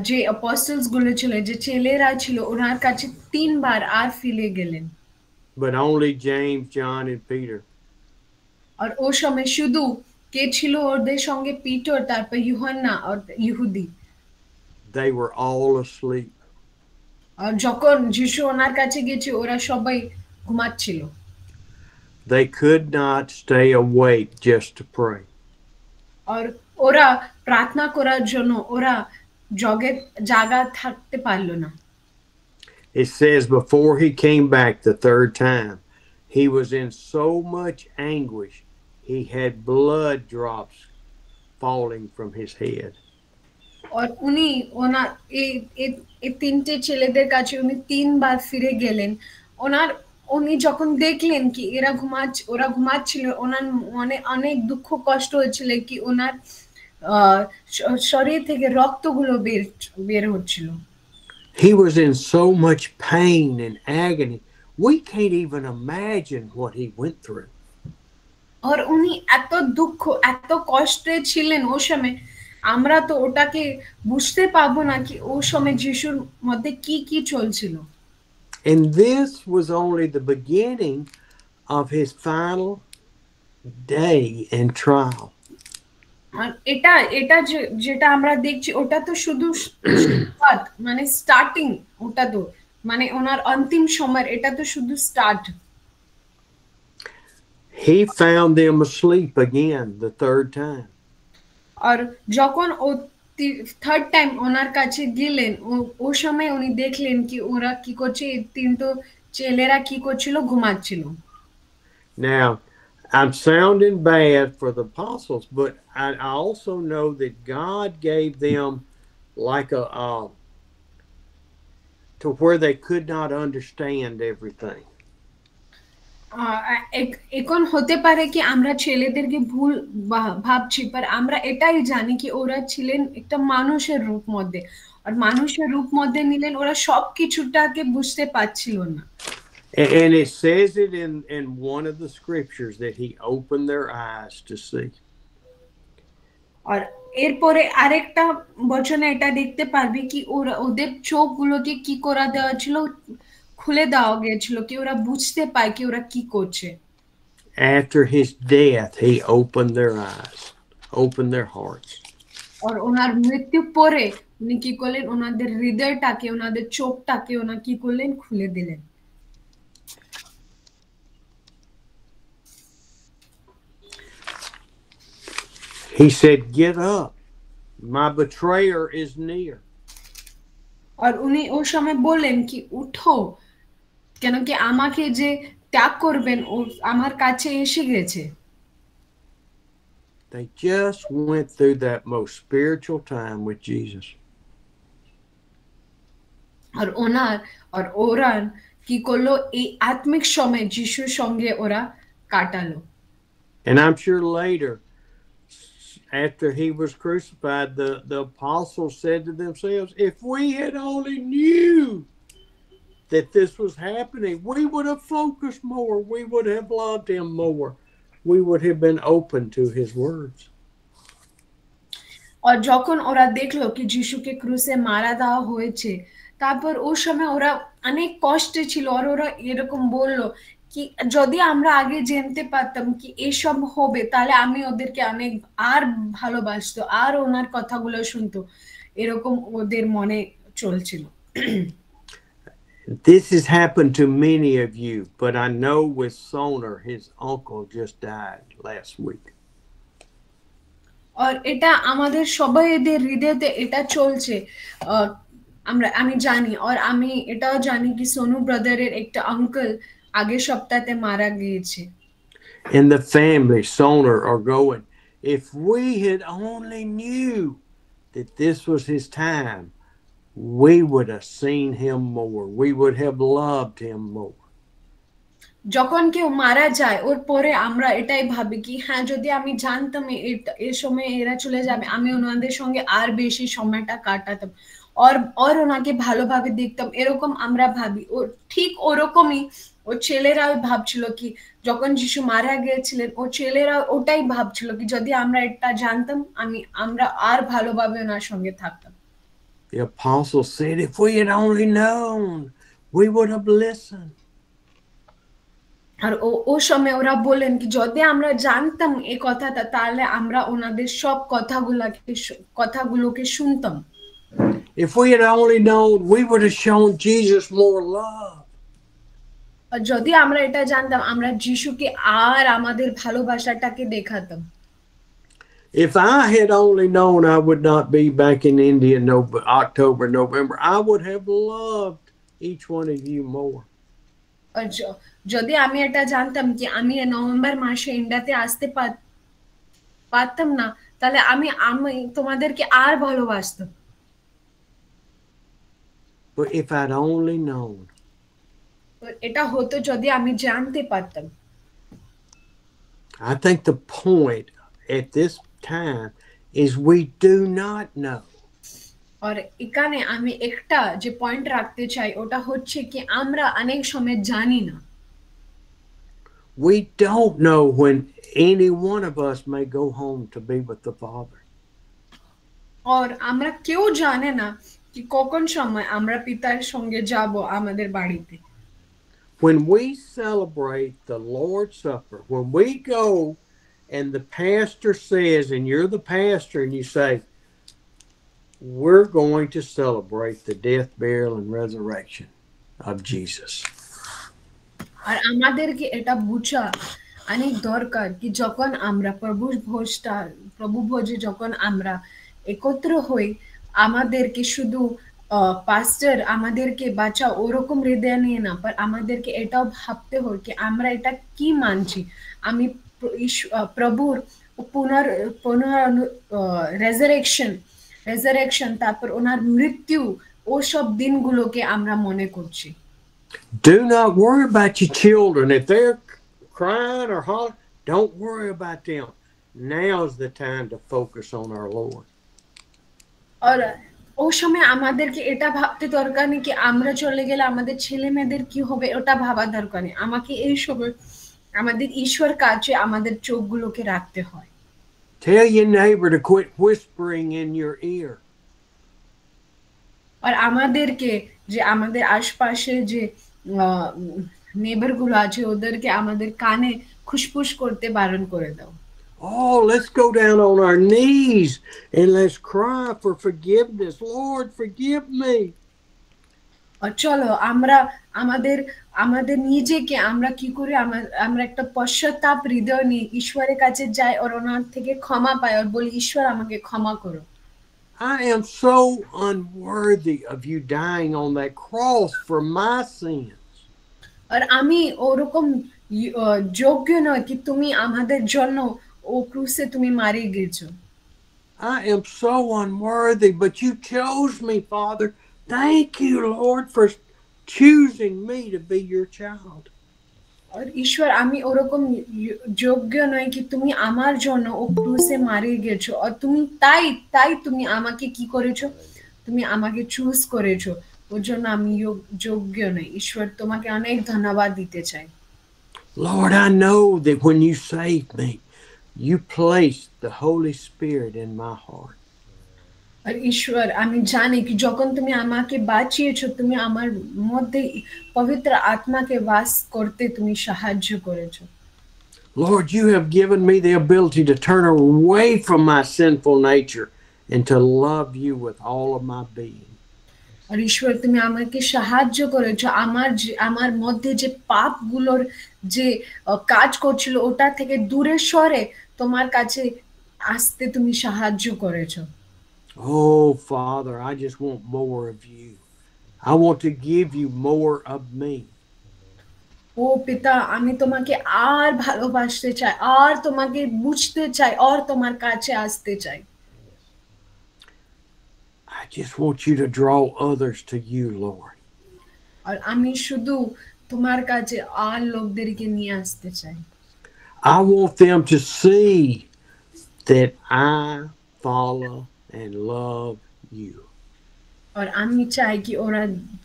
Speaker 2: যে অ্যাপোস্টলস গুলো ছিল, যে ছেলেরা ছিল, ওনার কাছে 3 বার আর ফিরে গেলেন।
Speaker 1: But only James, John, and Peter.
Speaker 2: আর ও সময় শুধু কে ছিল ওদের সঙ্গে? পিটার, তারপর ইউহান্না আর ইহুদি।
Speaker 1: They were all asleep.
Speaker 2: আর যখন যিশু ওনার কাছে গেছে ওরা সবাই ঘুমাচ্ছিল।
Speaker 1: They could not stay awake just to pray.
Speaker 2: আর ওরা প্রার্থনা করার জন্য ওরা জাগা থাকতে পারল না।
Speaker 1: It says before he came back the 3rd time, he was in so much anguish, he had blood drops falling from his head.
Speaker 2: আর উনি ওনার এই 3টে ছেলেদের কাছে উনি 3 বার ফিরে গেলেন। উনি যখন দেখলেন কি ওরা ঘুমাচ্ছিল, ওনার মনে অনেক দুঃখ কষ্ট হয়েছিল কি ওনার শরীর থেকে রক্তগুলো বের হচ্ছিল।
Speaker 1: He was in so much pain and agony. We can't even imagine what he went through.
Speaker 2: আর উনি এত দুঃখ এত কষ্টে ছিলেন ও সময়, আমরা তো ওটাকে বুঝতে পারবো না কি ও সময় যিশুর মধ্যে কি কি চলছিল।
Speaker 1: And this was only the beginning of his final day and trial.
Speaker 2: আর এটা এটা যেটা আমরা দেখছি ওটা তো শুধু মানে স্টার্টিং, ওটা তো মানে ওনার অন্তিম সময়, এটা তো শুধু start.
Speaker 1: He found them asleep again the third time.
Speaker 2: আর যখন ও থার্ড টাইম ওনার কাছে গেলেন, ও সময় উনি দেখলেন কি ওরা কি করছে, তিনটো ছেলেরা কি করছিল, ঘুমাচ্ছিল।
Speaker 1: Now, I'm sounding bad for the apostles, but I also know that God gave them like to where they could not understand everything.
Speaker 2: এখন হতে পারে কি আমরা ছেলেদেরকে ভুল ভাবছি, पर আমরা এটাই জানি কি ওরা ছিলেন একটা মানুষের রূপ মধ্যে, আর মানুষের রূপ মধ্যে নিলেন, ওরা সবকিছুটাকে বুঝতে পারছিল না।
Speaker 1: And it says it in one of the scriptures that he opened their eyes to see.
Speaker 2: আর এরপরে আরেকটা বচনে এটা দেখতে পারবে কি ওরা ওদের চোখগুলোকে কি করা দেওয়া ছিল, খুলে দেওয়া গিয়েছিল কি ওরা বুঝতে পায় কি ওরা কি করছে।
Speaker 1: After his death, he opened their eyes, opened their hearts.
Speaker 2: আর ওনার মৃত্যু পরে উনি কি করলেন, ওনাদের হৃদয়টাকে, ওনাদের চোখটাকে ওনা কি করলেন, খুলে দিলেন।
Speaker 1: He said, "Get up. My betrayer is near."
Speaker 2: আর উনি ওই সময় বললেন কি উঠো, কেন কি আমাকে যে ত্যাগ করবেন ও আমার কাছে এসে গেছে।
Speaker 1: They just went through that most spiritual time with Jesus.
Speaker 2: আর ওরা কি করলো, এই আত্মিক সময় যিশুর সঙ্গে ওরা কাটালো।
Speaker 1: And I'm sure later, after he was crucified, the apostles said to themselves, "If we had only knew that this was happening, we would have focused more. We would have loved him more. We would have been open to his words."
Speaker 2: আর যখন ওরা দেখলো কি যিশুকে ক্রুশে মারা দেওয়া হয়েছে, তারপর ওই সময় ওরা অনেক কষ্টে ছিল, আর ওরা এরকম বললো কি যদি আমরা আগে জানতে পারতাম কি এসব হবে, তাহলে আমি ওদেরকে অনেক আর ভালোবাসতো, আর ওনার কথাগুলো শুনতো, এরকম ওদের মনে চলছিল।
Speaker 1: This has happened to many of you, but I know with Soner, his uncle just died last week.
Speaker 2: আর এটা আমাদের সবাইদের হৃদয়তে এটা চলছে, আমি জানি, আর আমি এটাও জানি কি সোনু ব্রাদারের একটা আঙ্কেল আগের সপ্তাহে মারা গিয়েছে।
Speaker 1: And the family, Soner, are going, "If we had only knew that this was his time, we would have seen him more. We would have loved him more."
Speaker 2: যখন কেউ মারা যায় ওর পরে আমরা এটাই ভাবি কি হ্যাঁ যদি আমি জানতাম এই সময় এরা চলে যাবে, আমি ওনাদের সঙ্গে আর বেশি সময়টা কাটাতাম, আর ওনাকে ভালোভাবে দেখতাম, এরকম আমরা ভাবি। ও ঠিক ওরকমই ও ছেলেরাও ভাবছিল কি যখন যিশু মারা গিয়েছিলেন, ও ছেলেরা ওটাই ভাবছিল কি যদি আমরা এটা জানতাম আমরা আর ভালোভাবে ওনার সঙ্গে থাকতাম।
Speaker 1: The apostles said, "If we had only known, we would have listened."
Speaker 2: আর ও সময় ওরা বলেন কি যদি আমরা জানতাম এই কথাটা, তাহলে আমরা ওনাদের সব কথাগুলোকে শুনতাম।
Speaker 1: If we had only known, we would have shown Jesus more love.
Speaker 2: আর যদি আমরা এটা জানতাম, আমরা যিশুকে আর আমাদের ভালোবাসাটাকে দেখাতাম।
Speaker 1: If I had only known I would not be back in India in October, November, I would have loved each one of you more.
Speaker 2: আর যদি আমি এটা জানতাম কি আমি নভেম্বর মাসে ইন্ডিয়াতে আসতে পারতাম না, তাহলে আমি তোমাদেরকে আর ভালোবাসতাম।
Speaker 1: But if I'd only known.
Speaker 2: এটা হতো যদি আমি জানতে পারতাম।
Speaker 1: I think the point at this time is we do not know.
Speaker 2: আর এখানে আমি একটা যে পয়েন্ট রাখতে চাই ওটা হচ্ছে কি আমরা অনেক সময় জানি না
Speaker 1: We don't know when any one of us may go home to be with the Father.
Speaker 2: আর আমরা কেউ জানে না কি কখন সময় আমরা পিতার সঙ্গে যাব আমাদের বাড়িতে
Speaker 1: When we celebrate the Lord's Supper, when we go and the pastor says, and you're the pastor, and you say, we're going to celebrate the death, burial, and resurrection of Jesus.
Speaker 2: আর আমাদেরকে এটা বুঝা অনেক দরকার কি যখন আমরা প্রভু ভোজে যখন আমরা একত্র হই আমাদেরকে শুধু পাস্টার আমাদেরকে বাঁচা ওরকম হৃদয় নিয়ে না पर আমাদেরকে এটাও ভাবতে হয় কি আমরা এটা কি মানছি আমি প্রভুর রেজারেকশন তারপর ওনার মৃত্যু ও সব দিনগুলোকে আমরা মনে করছি
Speaker 1: Do not worry about your children. If they're crying or hollering, don't worry about them. Now's the time to focus on our Lord.
Speaker 2: আর ওই সময় আমাদেরকে এটা ভাবতে দরকার নেই কি আমরা চলে গেলে আমাদের ছেলে মেয়েদের কি হবে ওটা ভাবা দরকার নেই আমাকে এই সময় আমাদের ঈশ্বর কাছে আমাদের চোখগুলোকে রাখতে হয়
Speaker 1: Tell your neighbor to quit whispering in your ear.
Speaker 2: আর আমাদেরকে যে আমাদের আশপাশে যে নেবার গুলো আছে ওদেরকে আমাদের কানে খুশফুস করতে বারণ করে দাও
Speaker 1: Oh, let's go down on our knees and let's cry for forgiveness. Lord, forgive me.
Speaker 2: আর চলো আমরা আমাদের নিজেকে আমরা কি করে আমরা একটা পশ্চাতাপ হৃদয় নিয়ে ঈশ্বরের কাছে যাই আর ওনার থেকে ক্ষমা পাই আর বলি ঈশ্বর আমাকে ক্ষমা করো
Speaker 1: I am so unworthy of you dying on that cross for my sins.
Speaker 2: আর আমি ওরকম যোগ্য নয় কি তুমি আমাদের জন্য ও ক্রুসে তুমি মারি গেছো
Speaker 1: I am so unworthy, but you chose me, Father. Thank you, Lord, for choosing me to be your child.
Speaker 2: আর ঈশ্বর আমি ওরকম যোগ্য নয় কি তুমি আমার জন্য ও ক্রুসে মারি গেছো আর তুমি তাই তুমি আমাকে কি করেছো তুমি আমাকে চুজ করেছো ওর জন্য আমি যোগ্য নই ঈশ্বর তোমাকে অনেক ধন্যবাদ দিতে চাই
Speaker 1: Lord, I know that when you saved me, you placed the Holy Spirit in my heart.
Speaker 2: আর ঈশ্বর আমি জানি কি যখন তুমি আমাকে বাঁচিয়েছো তুমি আমার মধ্যে পবিত্র আত্মাকে বাস করতে তুমি সাহায্য করেছো
Speaker 1: Lord, you have given me the ability to turn away from my sinful nature and to love you with all of my being.
Speaker 2: আর ঈশ্বর তুমি আমাকে সাহায্য করেছো আমার মধ্যে যে পাপগুলোর যে কাজ করছিল ওটা থেকে দূরে সরে তোমার কাছে আসতে তুমি সাহায্য করেছো
Speaker 1: Oh, Father, I just want more of you. I want to give you more of me.
Speaker 2: ও পিতা আমি তোমাকে আর ভালোবাসতে চাই আর তোমাকে বুঝতে চাই আর তোমার কাছে আসতে চাই
Speaker 1: I just want you to draw others to you, Lord.
Speaker 2: আর আমি শুধু তোমার কাছে আর লোকদেরকে নিয়ে আসতে চাই
Speaker 1: I want them to see that I follow and love you.
Speaker 2: আর আমি চাই কি ওরা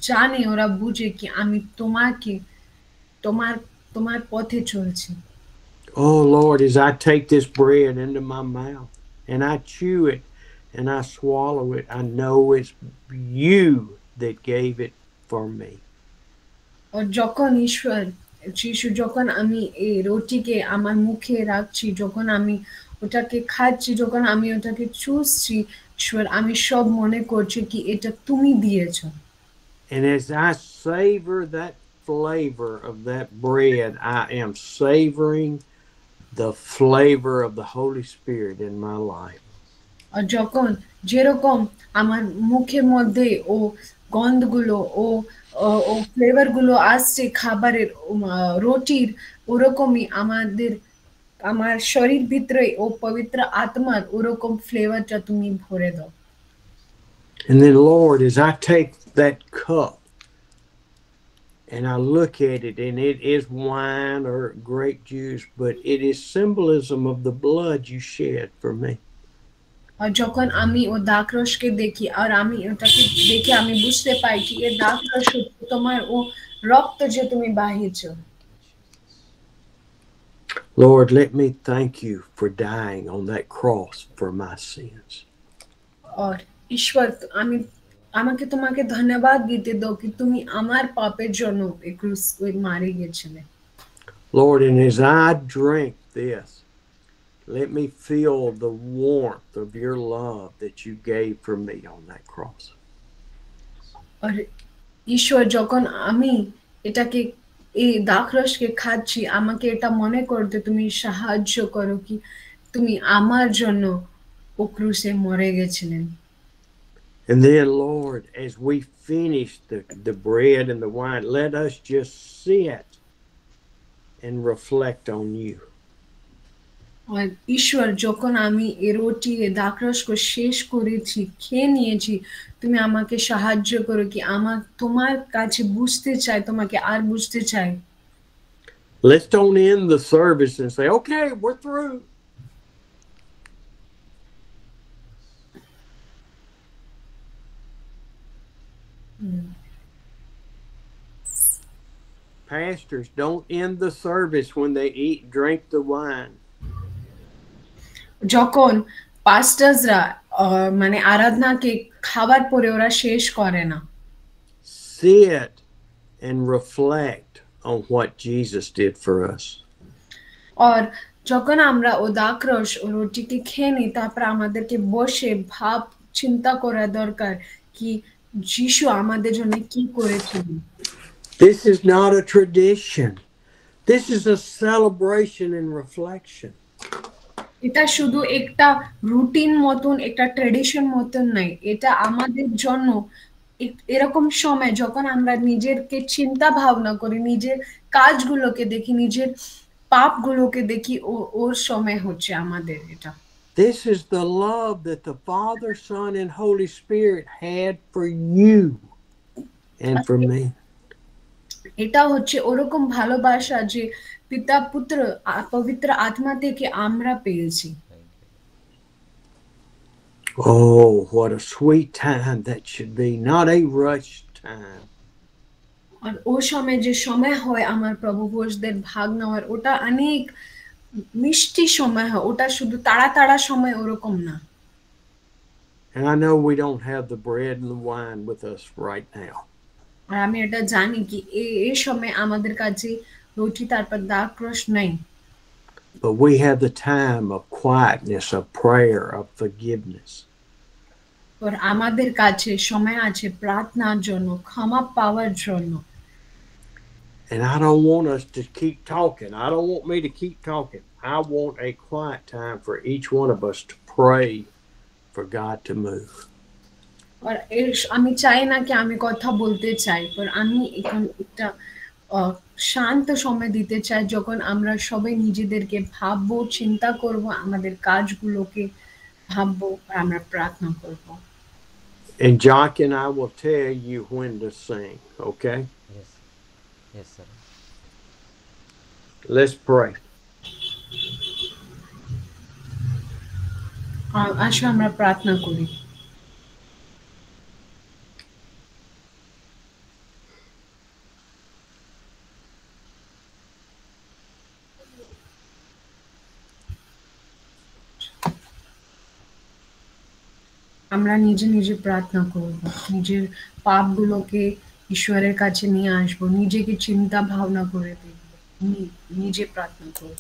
Speaker 2: জানে ওরা বুঝে কি আমি তোমার পথে চলছি
Speaker 1: Oh, Lord, as I take this bread into my mouth and I chew it and I swallow it, I know it's you that gave it for me.
Speaker 2: আর যখন আমি এই রুটিকে আমার মুখে রাখছি যখন আমি ওটাকে খাচ্ছি যখন আমি ওটাকে চুষছি ঈশ্বর আমি সব মনে করছি কি এটা তুমি দিয়েছো
Speaker 1: And as I savor that flavor of that bread, I am savoring the flavor of the Holy Spirit in my life.
Speaker 2: আর যখন যেরকম আমার মুখের মধ্যে ও গন্ধগুলো ও ফ্লেভার গুলো আসছে খাবারের রুটির ওরকমই আমার শরীর ভিতরে ও পবিত্র আত্মার ওরকম ফ্লেভারটা তুমি ভরে দাও
Speaker 1: And then, Lord, as I take that cup and I look at it, and it is wine or grape juice, but it is symbolism of the blood you shed for me.
Speaker 2: আর যখন আমি ও দাগরসকে দেখি আর আমি ওটাকে দেখে আমি বুঝতে পাই কি এ দাগরস হচ্ছে তোমার ও রক্ত যে তুমি বাহিয়েছো।
Speaker 1: Lord, let me thank you for dying on that cross for my sins.
Speaker 2: আর ঈশ্বর আমি আমাকে তোমাকে ধন্যবাদ দিতে দাও কি তুমি আমার পাপের জন্য এই ক্রুশে মারে গেছিলে।
Speaker 1: Lord, and as I drink this, let me feel the warmth of your love that you gave for me on that cross.
Speaker 2: আর ঈশ্বর যখন আমি এটাকে এই দাখরসকে খাচ্ছি আমাকে এটা মনে করতে তুমি সাহায্য করো কি তুমি আমার জন্য ও ক্রুশে মরে গেছিলেন।
Speaker 1: And then, Lord, as we finish the bread and the wine, let us just sit and reflect on you.
Speaker 2: আর ঈশ্বর যখন আমি এ রুটি এ দাখরসকে শেষ করেছি খেয়ে নিয়েছি তুমি আমাকে সাহায্য করো কি আমার তোমার কাছে বুঝতে চাই তোমাকে আর বুঝতে চাই।
Speaker 1: Let's don't end the service and say, okay, we're through. Pastors don't end the service when they eat, drink the wine.
Speaker 2: যখন পাস্টার্সরা মানে আরাধনাকে খাবার পরে ওরা শেষ করে না।
Speaker 1: Sit and reflect on what Jesus did for us.
Speaker 2: আর যখন আমরা ও দাখরস ও রুটিকে খেয়ে নিই তারপর আমাদেরকে বসে ভাব চিন্তা করা দরকার কি যিশু আমাদের জন্য কি করেছিলেন।
Speaker 1: This is not a tradition. This is a celebration and reflection.
Speaker 2: এটা শুধু একটা রুটিন মতন একটা ট্রেডিশন মতন নাই এটা আমাদের জন্য এরকম সময় যখন আমরা নিজেরকে চিন্তা ভাবনা করি নিজের কাজগুলোকে দেখি নিজের পাপগুলোকে দেখি ওর সময় হচ্ছে আমাদের এটা।
Speaker 1: This is the love that the Father, Son, and Holy Spirit had for you and for me.
Speaker 2: এটা হচ্ছে ওরকম ভালোবাসা যে পিতা পুত্র পবিত্র আত্মা থেকে আমরা পেয়েছি।
Speaker 1: Oh, what a sweet time that should be, not a rushed time.
Speaker 2: আর ও সময় যে সময় হয় আমার প্রভু ভোজদের ভাগ নেওয়ার ওটা অনেক মিষ্টি সময় হয় ওটা শুধু তাড়া তাড়া সময় ওরকম না।
Speaker 1: And I know we don't have the bread and the wine with us right now.
Speaker 2: আর আমি এটা জানি কি এই সময় আমাদের কাছে রুটি তারপর দাখরস নাই।
Speaker 1: But we have the time of quietness, of prayer, of forgiveness.
Speaker 2: আর আমাদের কাছে সময় আছে প্রার্থনার জন্য ক্ষমা পাওয়ার জন্য।
Speaker 1: And I don't want us to keep talking. I don't want me to keep talking. I want a quiet time for each one of us to pray for God to move.
Speaker 2: আর আমি চাই না কি আমি কথা বলতে চাই পর আমি এখন একটা শান্ত সময় দিতে চাই যখন আমরা সবাই নিজেদেরকে ভাববো চিন্তা করব আমাদের কাজগুলোকে ভাববো আর আমরা প্রার্থনা করব।
Speaker 1: And Jock and I will tell you when to sing, okay?
Speaker 3: Yes. Yes, sir.
Speaker 1: Let's pray.
Speaker 2: আসো আমরা প্রার্থনা করি। আমরা নিজে নিজে প্রার্থনা করব নিজের পাপগুলোকে ঈশ্বরের কাছে নিয়ে আসবো নিজেকে চিন্তা ভাবনা করে দেখব নিজে প্রার্থনা করব।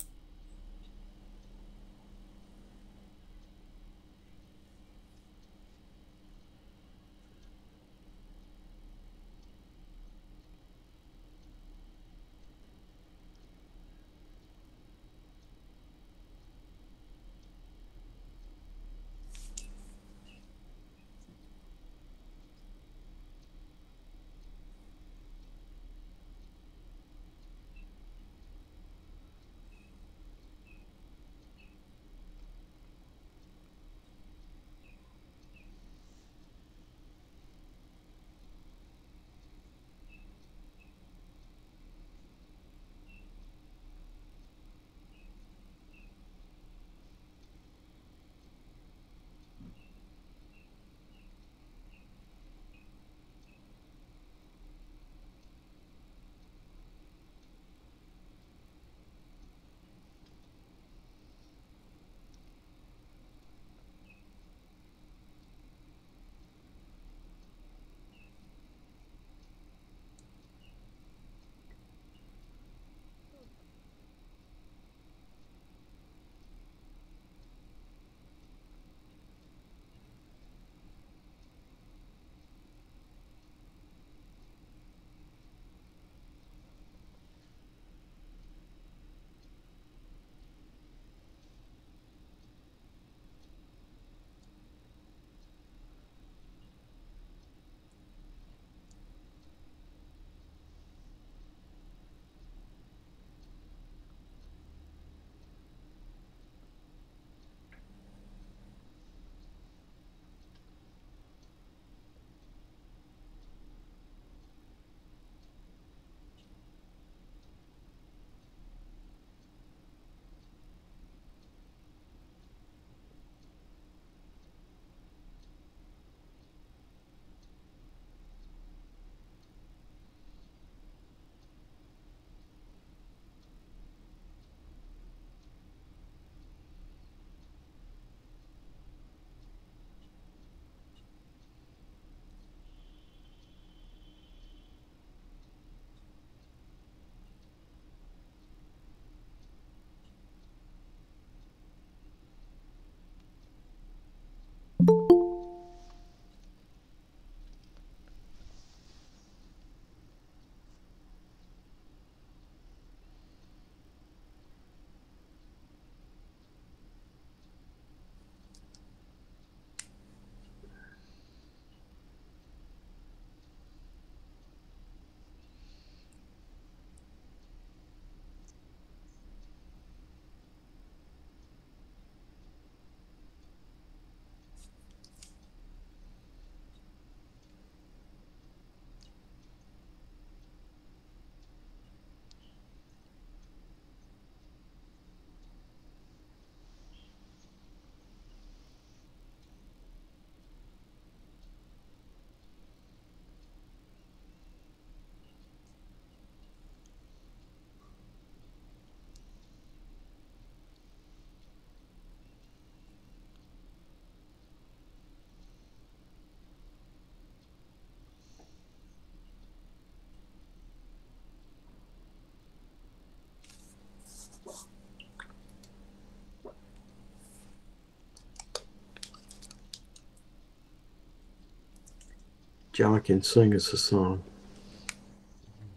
Speaker 1: John can sing us a song.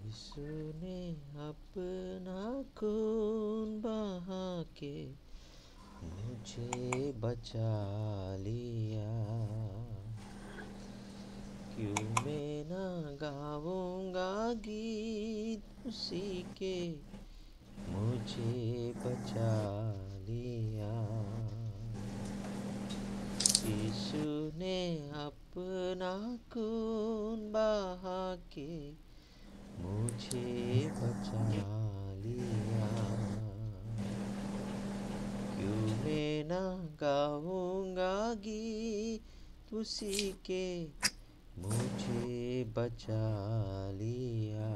Speaker 3: यीशु ने अपना खून बहा के मुझे बचा लिया, क्यों मैं ना गाऊंगा गीत उसी के, मुझे बचा लिया। यीशु ने अपना खून बहा के मुझे बचा लिया, क्यों मैं ना गाऊंगा गीत उसी के, मुझे बचा लिया।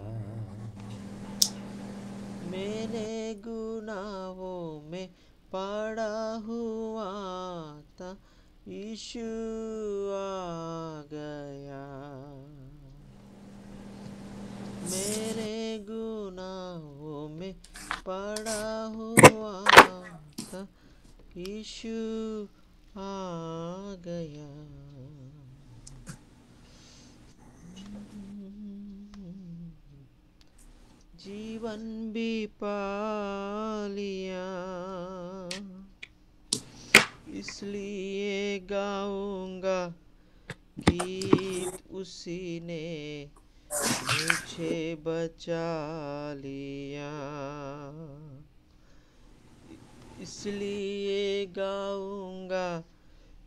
Speaker 3: मैंने गुनाहों में पड़ा हुआ था, यीशु आ गया। मेरे गुनाहों में पड़ा हुआ था, यीशु आ गया। जीवन भी पा लिया, इसलिए गाऊंगा गीत उसी ने मुझे बचा लिया, इसलिए गाऊंगा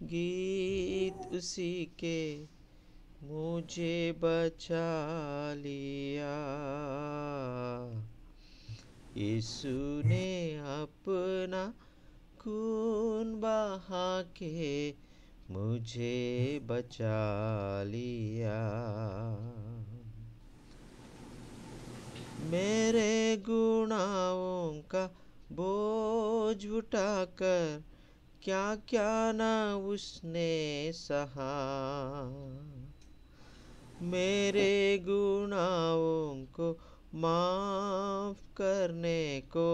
Speaker 3: गीत उसी के, मुझे बचा लिया। यीशु ने अपना खून बहा के मुझे बचा लिया। मेरे गुनाहों का बोझ उठाकर क्या क्या ना उसने सहा, मेरे गुनाहों को माफ करने को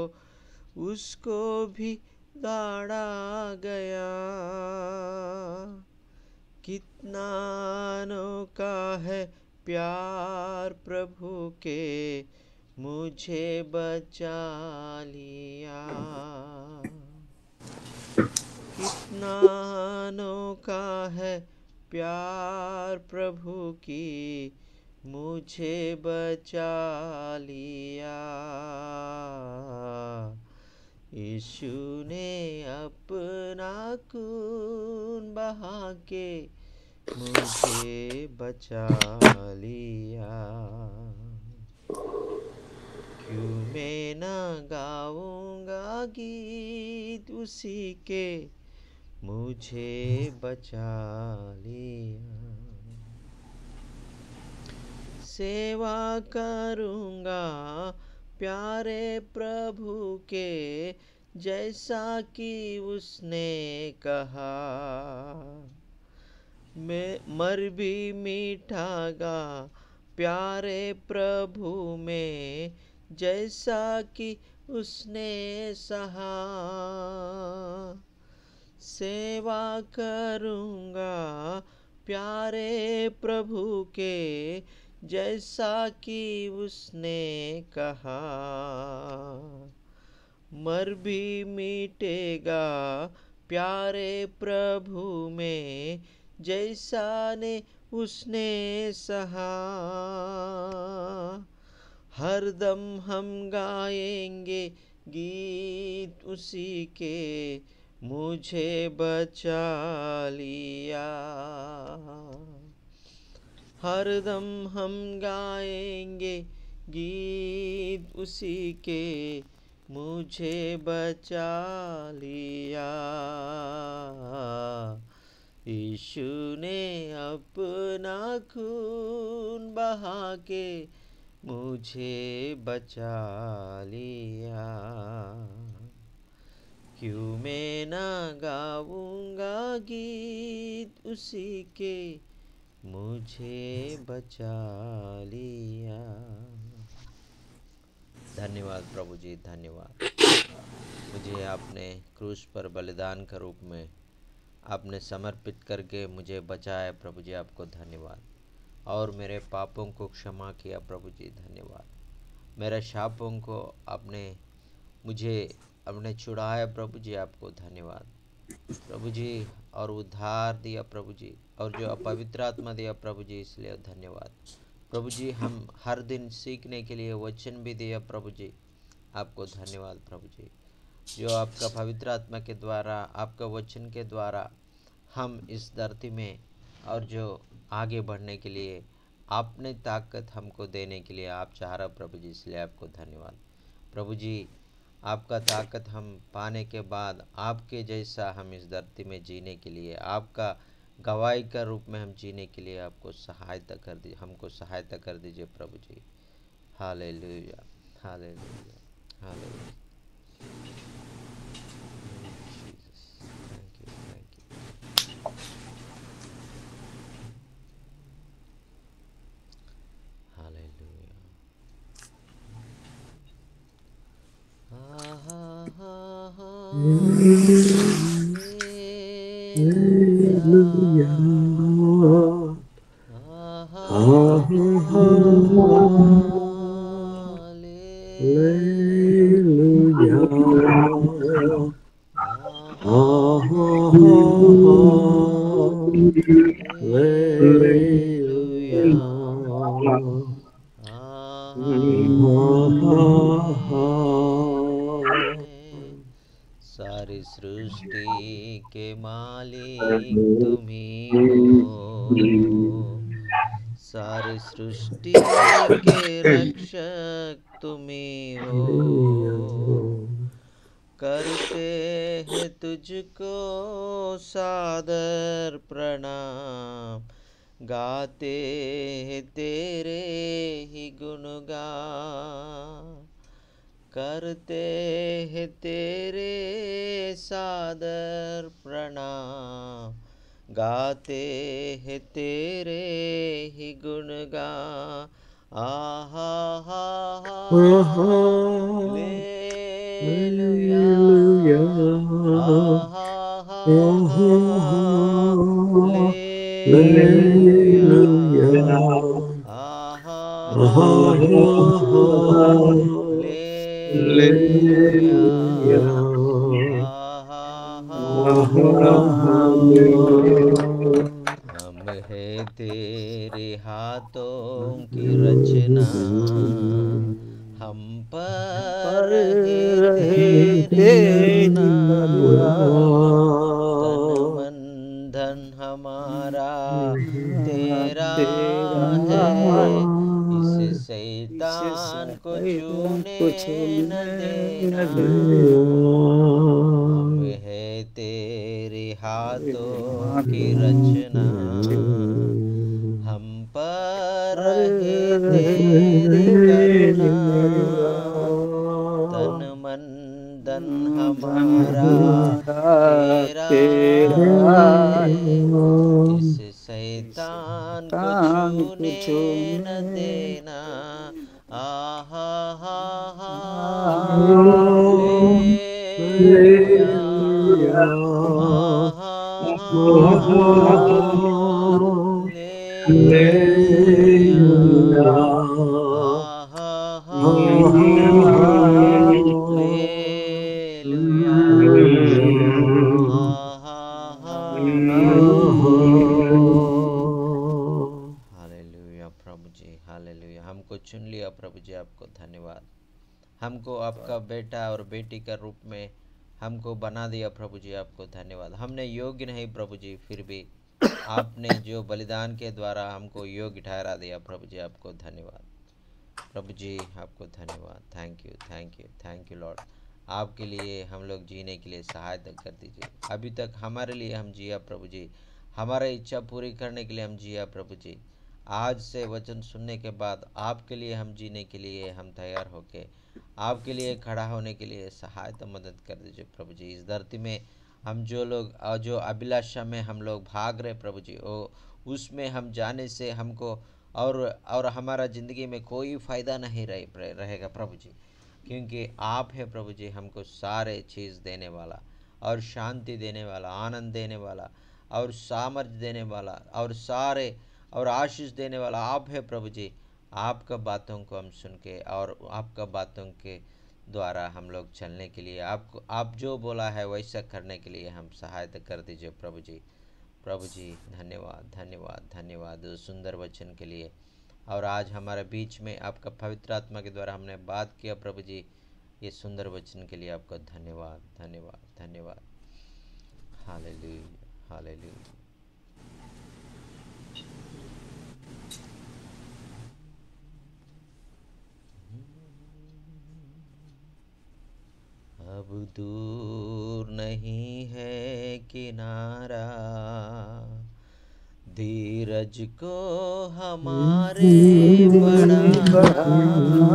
Speaker 3: उसको भी गाड़ा गया। कितना अनोखा है प्यार प्रभु के, मुझे बचा लिया। कितना अनोखा है प्यार प्रभु की, मुझे बचा लिया। यीशु ने अपना खून बहा के मुझे बचा लिया, क्यों मैं ना गाऊंगा गीत उसी के, मुझे बचा लिया। सेवा करूंगा प्यारे प्रभु के, जैसा कि उसने कहा। मैं मर भी मीठा गा प्यारे प्रभु में, जैसा कि उसने सहा। सेवा करूँगा प्यारे प्रभु के, जैसा कि उसने कहा। मर भी मिटेगा प्यारे प्रभु में, जैसा ने उसने सहा। हरदम हम गाएंगे गीत उसी के, मुझे बचा लिया। हरदम हम गाएंगे गीत उसी के, मुझे बचा लिया। यीशु ने अपना खून बहा के, मुझे बचा लिया। क्यों मैं ना गाऊंगा गीत उसी के, मुझे बचा लिया। धन्यवाद प्रभु जी, धन्यवाद। मुझे आपने क्रूस पर बलिदान के रूप में आपने समर्पित करके मुझे बचाया प्रभु जी, आपको धन्यवाद। और मेरे पापों को क्षमा किया प्रभु जी, धन्यवाद। मेरे शापों को आपने मुझे अपने छुड़ाया प्रभु जी, आपको धन्यवाद प्रभु जी। और उद्धार दिया प्रभु जी, और जो अपवित्र आत्मा दिया प्रभु जी, इसलिए धन्यवाद प्रभु जी। हम हर दिन सीखने के लिए वचन भी दिया प्रभु जी, आपको धन्यवाद प्रभु जी। जो आपका पवित्र आत्मा के द्वारा, आपका वचन के द्वारा हम इस धरती में और जो आगे बढ़ने के लिए आपने ताकत हमको देने के लिए आप चाह रहे प्रभु जी, इसलिए आपको धन्यवाद प्रभु जी। आपका ताकत हम पाने के बाद आपके जैसा हम इस धरती में जीने के लिए, आपका गवाही का रूप में हम जीने के लिए आपको सहायता कर दीजिए, हमको सहायता कर दीजिए प्रभु जी। Hallelujah, hallelujah, hallelujah. Thank you, thank you. Hallelujah. सारी सृष्टि के मालिक तुम ही हो, सारी सृष्टि के रक्षक तुम ही हो। करते हैं तुझको सादर प्रणाम, गाते हैं तेरे ही गुणगान। करते हैं तेरे सादर प्रणाम, गाते हैं तेरे ही गुणगान। आहा हा हा हालेलुया, आहा हा हालेलुया, आहा हालेलुया, हम है तेरे हाथों की रचना, हम पर है तेरी करुणा। तन मन धन हमारा तेरा है, इसे शैतान को छूने न देना। हम है तेरे हाथों की रचना, हम पर है तेरी करुणा। तन मन धन हमारा तेरा है, इस शैतान को छूने न देना। आहा हा हालेलुया, हालेलुया प्रभु जी, हालेलुया। हमको चुन लिया प्रभु जी, आपको धन्यवाद। हमको आपका बेटा और बेटी का रूप में हमको बना दिया प्रभु जी, आपको धन्यवाद। हमने योग्य नहीं प्रभु जी, फिर भी आपने जो बलिदान के द्वारा हमको योग्य ठहरा दिया प्रभु जी, आपको धन्यवाद। प्रभु जी आपको धन्यवाद। Thank you, thank you, thank you Lord. आपके लिए हम लोग जीने के लिए सहायता कर दीजिए। अभी तक हमारे लिए हम जिया प्रभु जी, हमारा इच्छा पूरी करने के लिए हम जिया प्रभु जी। आज से वचन सुनने के बाद आपके लिए हम जीने के लिए हम तैयार होके आपके लिए खड़ा होने के लिए सहायता मदद कर दीजिए प्रभु जी। इस धरती में हम जो लोग जो अभिलाषा में हम लोग भाग रहे प्रभु जी, वो उसमें हम जाने से हमको और हमारा ज़िंदगी में कोई फ़ायदा नहीं रहेगा प्रभु जी, क्योंकि आप है प्रभु जी हमको सारे चीज़ देने वाला और शांति देने वाला, आनंद देने वाला और सामर्थ्य देने वाला और सारे और आशीष देने वाला आप है प्रभु जी। आपका बातों को हम सुन के और आपका बातों के द्वारा हम लोग चलने के लिए आपको आप जो बोला है वैसा करने के लिए हम सहायता कर दीजिए प्रभु जी। प्रभु जी धन्यवाद, धन्यवाद, धन्यवाद उस सुंदर वचन के लिए। और आज हमारे बीच में आपका पवित्र आत्मा के द्वारा हमने बात किया प्रभु जी, ये सुंदर वचन के लिए आपको धन्यवाद, धन्यवाद, धन्यवाद। Hallelujah, hallelujah. अब दूर नहीं है किनारा, धीरज को हमारे बढ़ाना,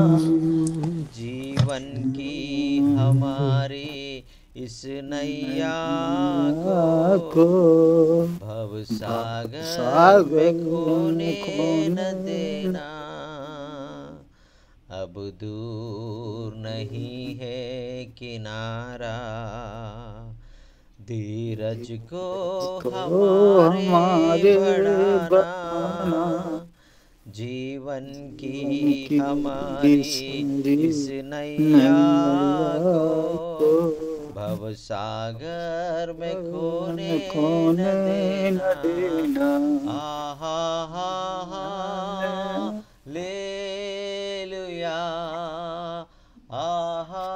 Speaker 3: जीवन की हमारी इस नैया को भव सागर में खोने न देना। अब दूर नहीं है किनारा, धीरज को हमारे बढ़ाना, जीवन की हमारी इस नैया को भव सागर में खोने न देना। आहा हा हा लेलुया, आहा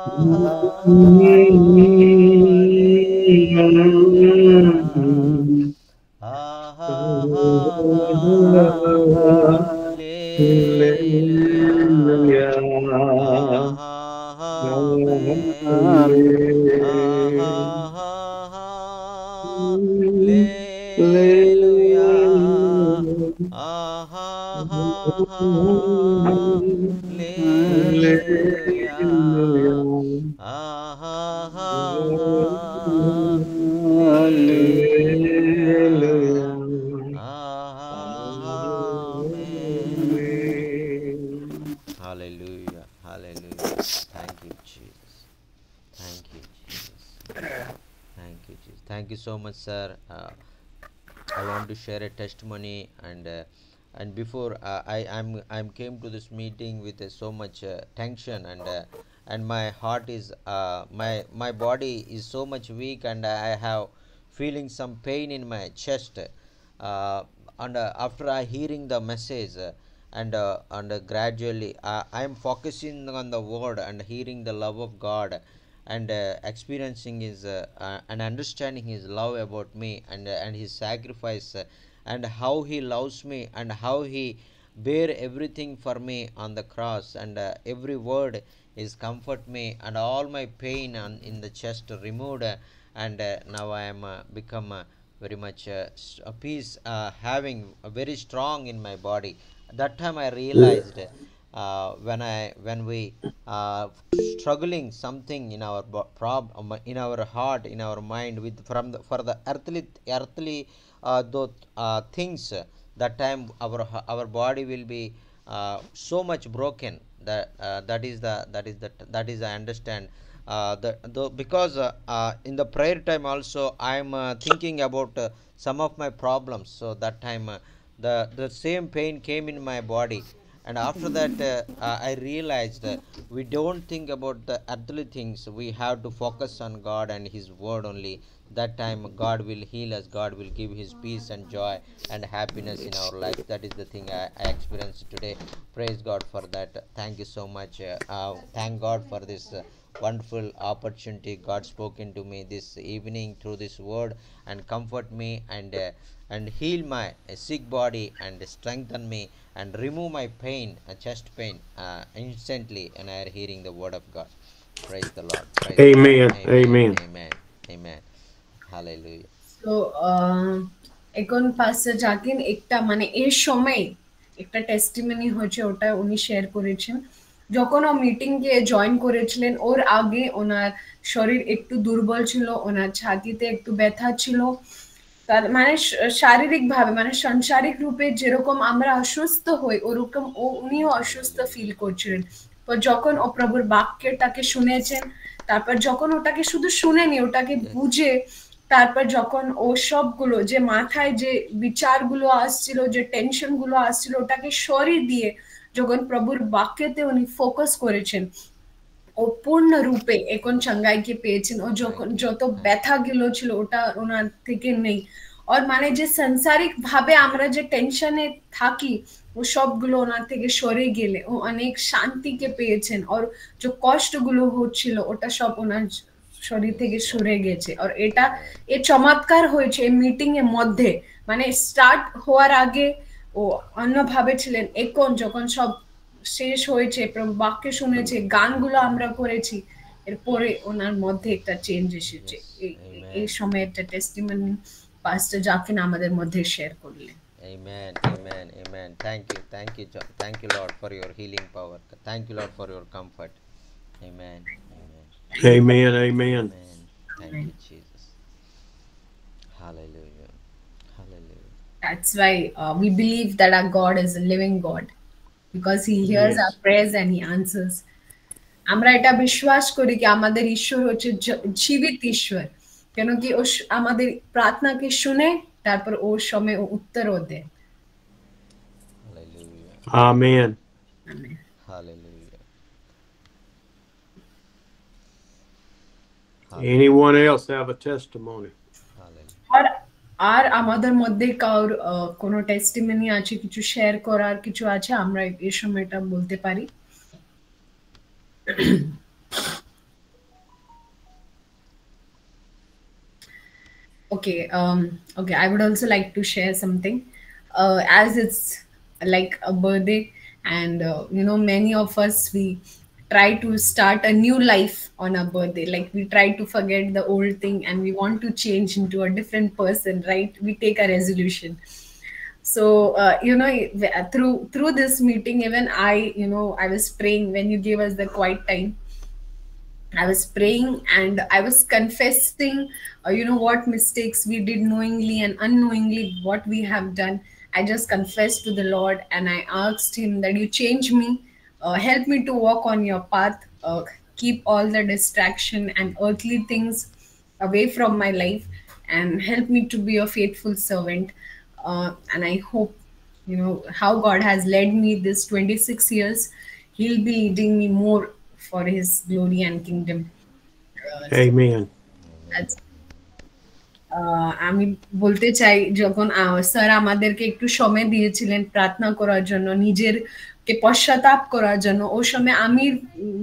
Speaker 3: Hallelujah, hallelujah. Thank you, Jesus. Thank you, Jesus. Thank you, Jesus. Thank you so much, sir. I want to share a testimony, and before I'm came to this meeting with so much tension, and my heart is my body is so much weak, and I have feeling some pain in my chest, and after I hearing the message, and gradually I'm focusing on the word and hearing the love of God, and experiencing his and understanding his love about me, and his sacrifice, and how he loves me, and how he bear everything for me on the cross, and every word is comfort me, and all my pain in the chest removed, and now I am become very much a peace, having very strong in my body. That time I realized, when we struggling something in our in our heart, in our mind, with from the for the earthly those things, that time our body will be so much broken. That is I understand. because in the prayer time also I'm thinking about some of my problems. So that time the same pain came in my body, and after that I realized we don't think about the earthly things. We have to focus on God and His word only. That time God will heal us, God will give His peace and joy and happiness in our life. That is the thing I experienced today. Praise God for that. Thank you so much. Thank God for this wonderful opportunity God spoken to me this evening through this word, and comfort me and heal my sick body and strengthen me and remove my pain, chest pain, instantly, and I are hearing the word of God. Praise the Lord. Praise the Lord.
Speaker 1: Amen.
Speaker 3: Amen.
Speaker 1: Amen.
Speaker 3: Amen. Amen. Hallelujah.
Speaker 2: তো এখন পাস্টার জাকিন একটা মানে এর সময় একটা testimony হচ্ছে, ওটা উনি শেয়ার করেছেন। যখন ও মিটিং এ জয়েন করেছিলেন, ওর আগে ওনার শরীর একটু দুর্বল ছিল, ওনার ছাতিতে একটু ব্যথা ছিল। তার মানে শারীরিক ভাবে মানে সাংসারিক রূপে যেরকম আমরা অসুস্থ হই, ওরকম উনিও অসুস্থ ফিল করছিলেন। তো যখন ও প্রভুর বাক্যটাকে শুনেছেন, তারপর যখন ওটাকে শুধু শুনেনি, ওটাকে বুঝে, তারপর যখন ও সবগুলো যে মাথায় যে বিচারগুলো আসছিল, যে টেনশন গুলো আসছিল, ওটাকে সরিয়ে দিয়ে যখন প্রভুর বাক্যতে উনি ফোকাস করেছেন, ও পূর্ণরূপে এখন চাঙ্গাইকে পেয়েছেন। ও যখন যত ব্যথা গুলো ছিল ওটা ওনার থেকে নেই। আর মানে যে সাংসারিক ভাবে আমরা যে টেনশনে থাকি, ও সবগুলো ওনার থেকে সরে গেলে ও অনেক শান্তিকে পেয়েছেন। আর যে কষ্টগুলো হচ্ছিল ওটা সব ওনার শরীর থেকে সরে গেছে। আর এটা এ চমৎকার হয়েছে এই মিটিং এর মধ্যে, মানে স্টার্ট হওয়ার আগে ও অন্যভাবে ছিলেন, এখন যখন সব শেষ হয়েছে, বাক্য শুনেছে, গানগুলো আমরা করেছি, এরপরে ওনার মধ্যে একটা চেঞ্জ এসেছে। এই সময় একটা টেস্টিমনি পাস্টার জাকিন আমাদের মধ্যে শেয়ার করলেন।
Speaker 3: Amen. Amen. Amen. Thank you, thank you, Lord, for your healing power. Thank you, Lord, for your comfort. Amen. Amen.
Speaker 1: Amen. Amen.
Speaker 3: Amen. Thank you, Jesus. Hallelujah. Hallelujah.
Speaker 2: That's why we believe that our God is a living God, because he hears
Speaker 1: Yes.
Speaker 2: our prayers and he answers. আমরা এটা বিশ্বাস করি কি আমাদের ঈশ্বর হচ্ছে জীবিত ঈশ্বর, কেন কি ও আমাদের প্রার্থনাকে শুনে তারপর ওর সময় ও উত্তরও দেয়।
Speaker 3: Hallelujah.
Speaker 1: Amen.
Speaker 2: Amen.
Speaker 3: Hallelujah.
Speaker 1: Anyone else have a testimony?
Speaker 3: Hallelujah.
Speaker 2: আর আমাদের মধ্যে কারোর কোনো টেস্টিমনি আছে, কিছু শেয়ার করার কিছু আছে, আমরা এই সময়টা বলতে পারি। Okay, I would also like to share something. As it's like a birthday, and many of us, we try to start a new life on our birthday. Like we try to forget the old thing and we want to change into a different person, right? We take a resolution. So through this meeting, even I was praying when you gave us the quiet time. I was praying and I was confessing, what mistakes we did knowingly and unknowingly, what we have done. I just confessed to the Lord and I asked Him that you change me, help me to walk on your path, keep all the distraction and earthly things away from my life, and help me to be a faithful servant. And I hope, how God has led me this 26 years, He'll be leading me more for His glory and kingdom.
Speaker 1: Amen.
Speaker 2: আমি বলতে চাই, যখন sir আমাদেরকে একটু সময় দিয়েছিলেন প্রার্থনা করার জন্য, নিজেরকে পশ্চাতাপ করার জন্য, ও সময় আমি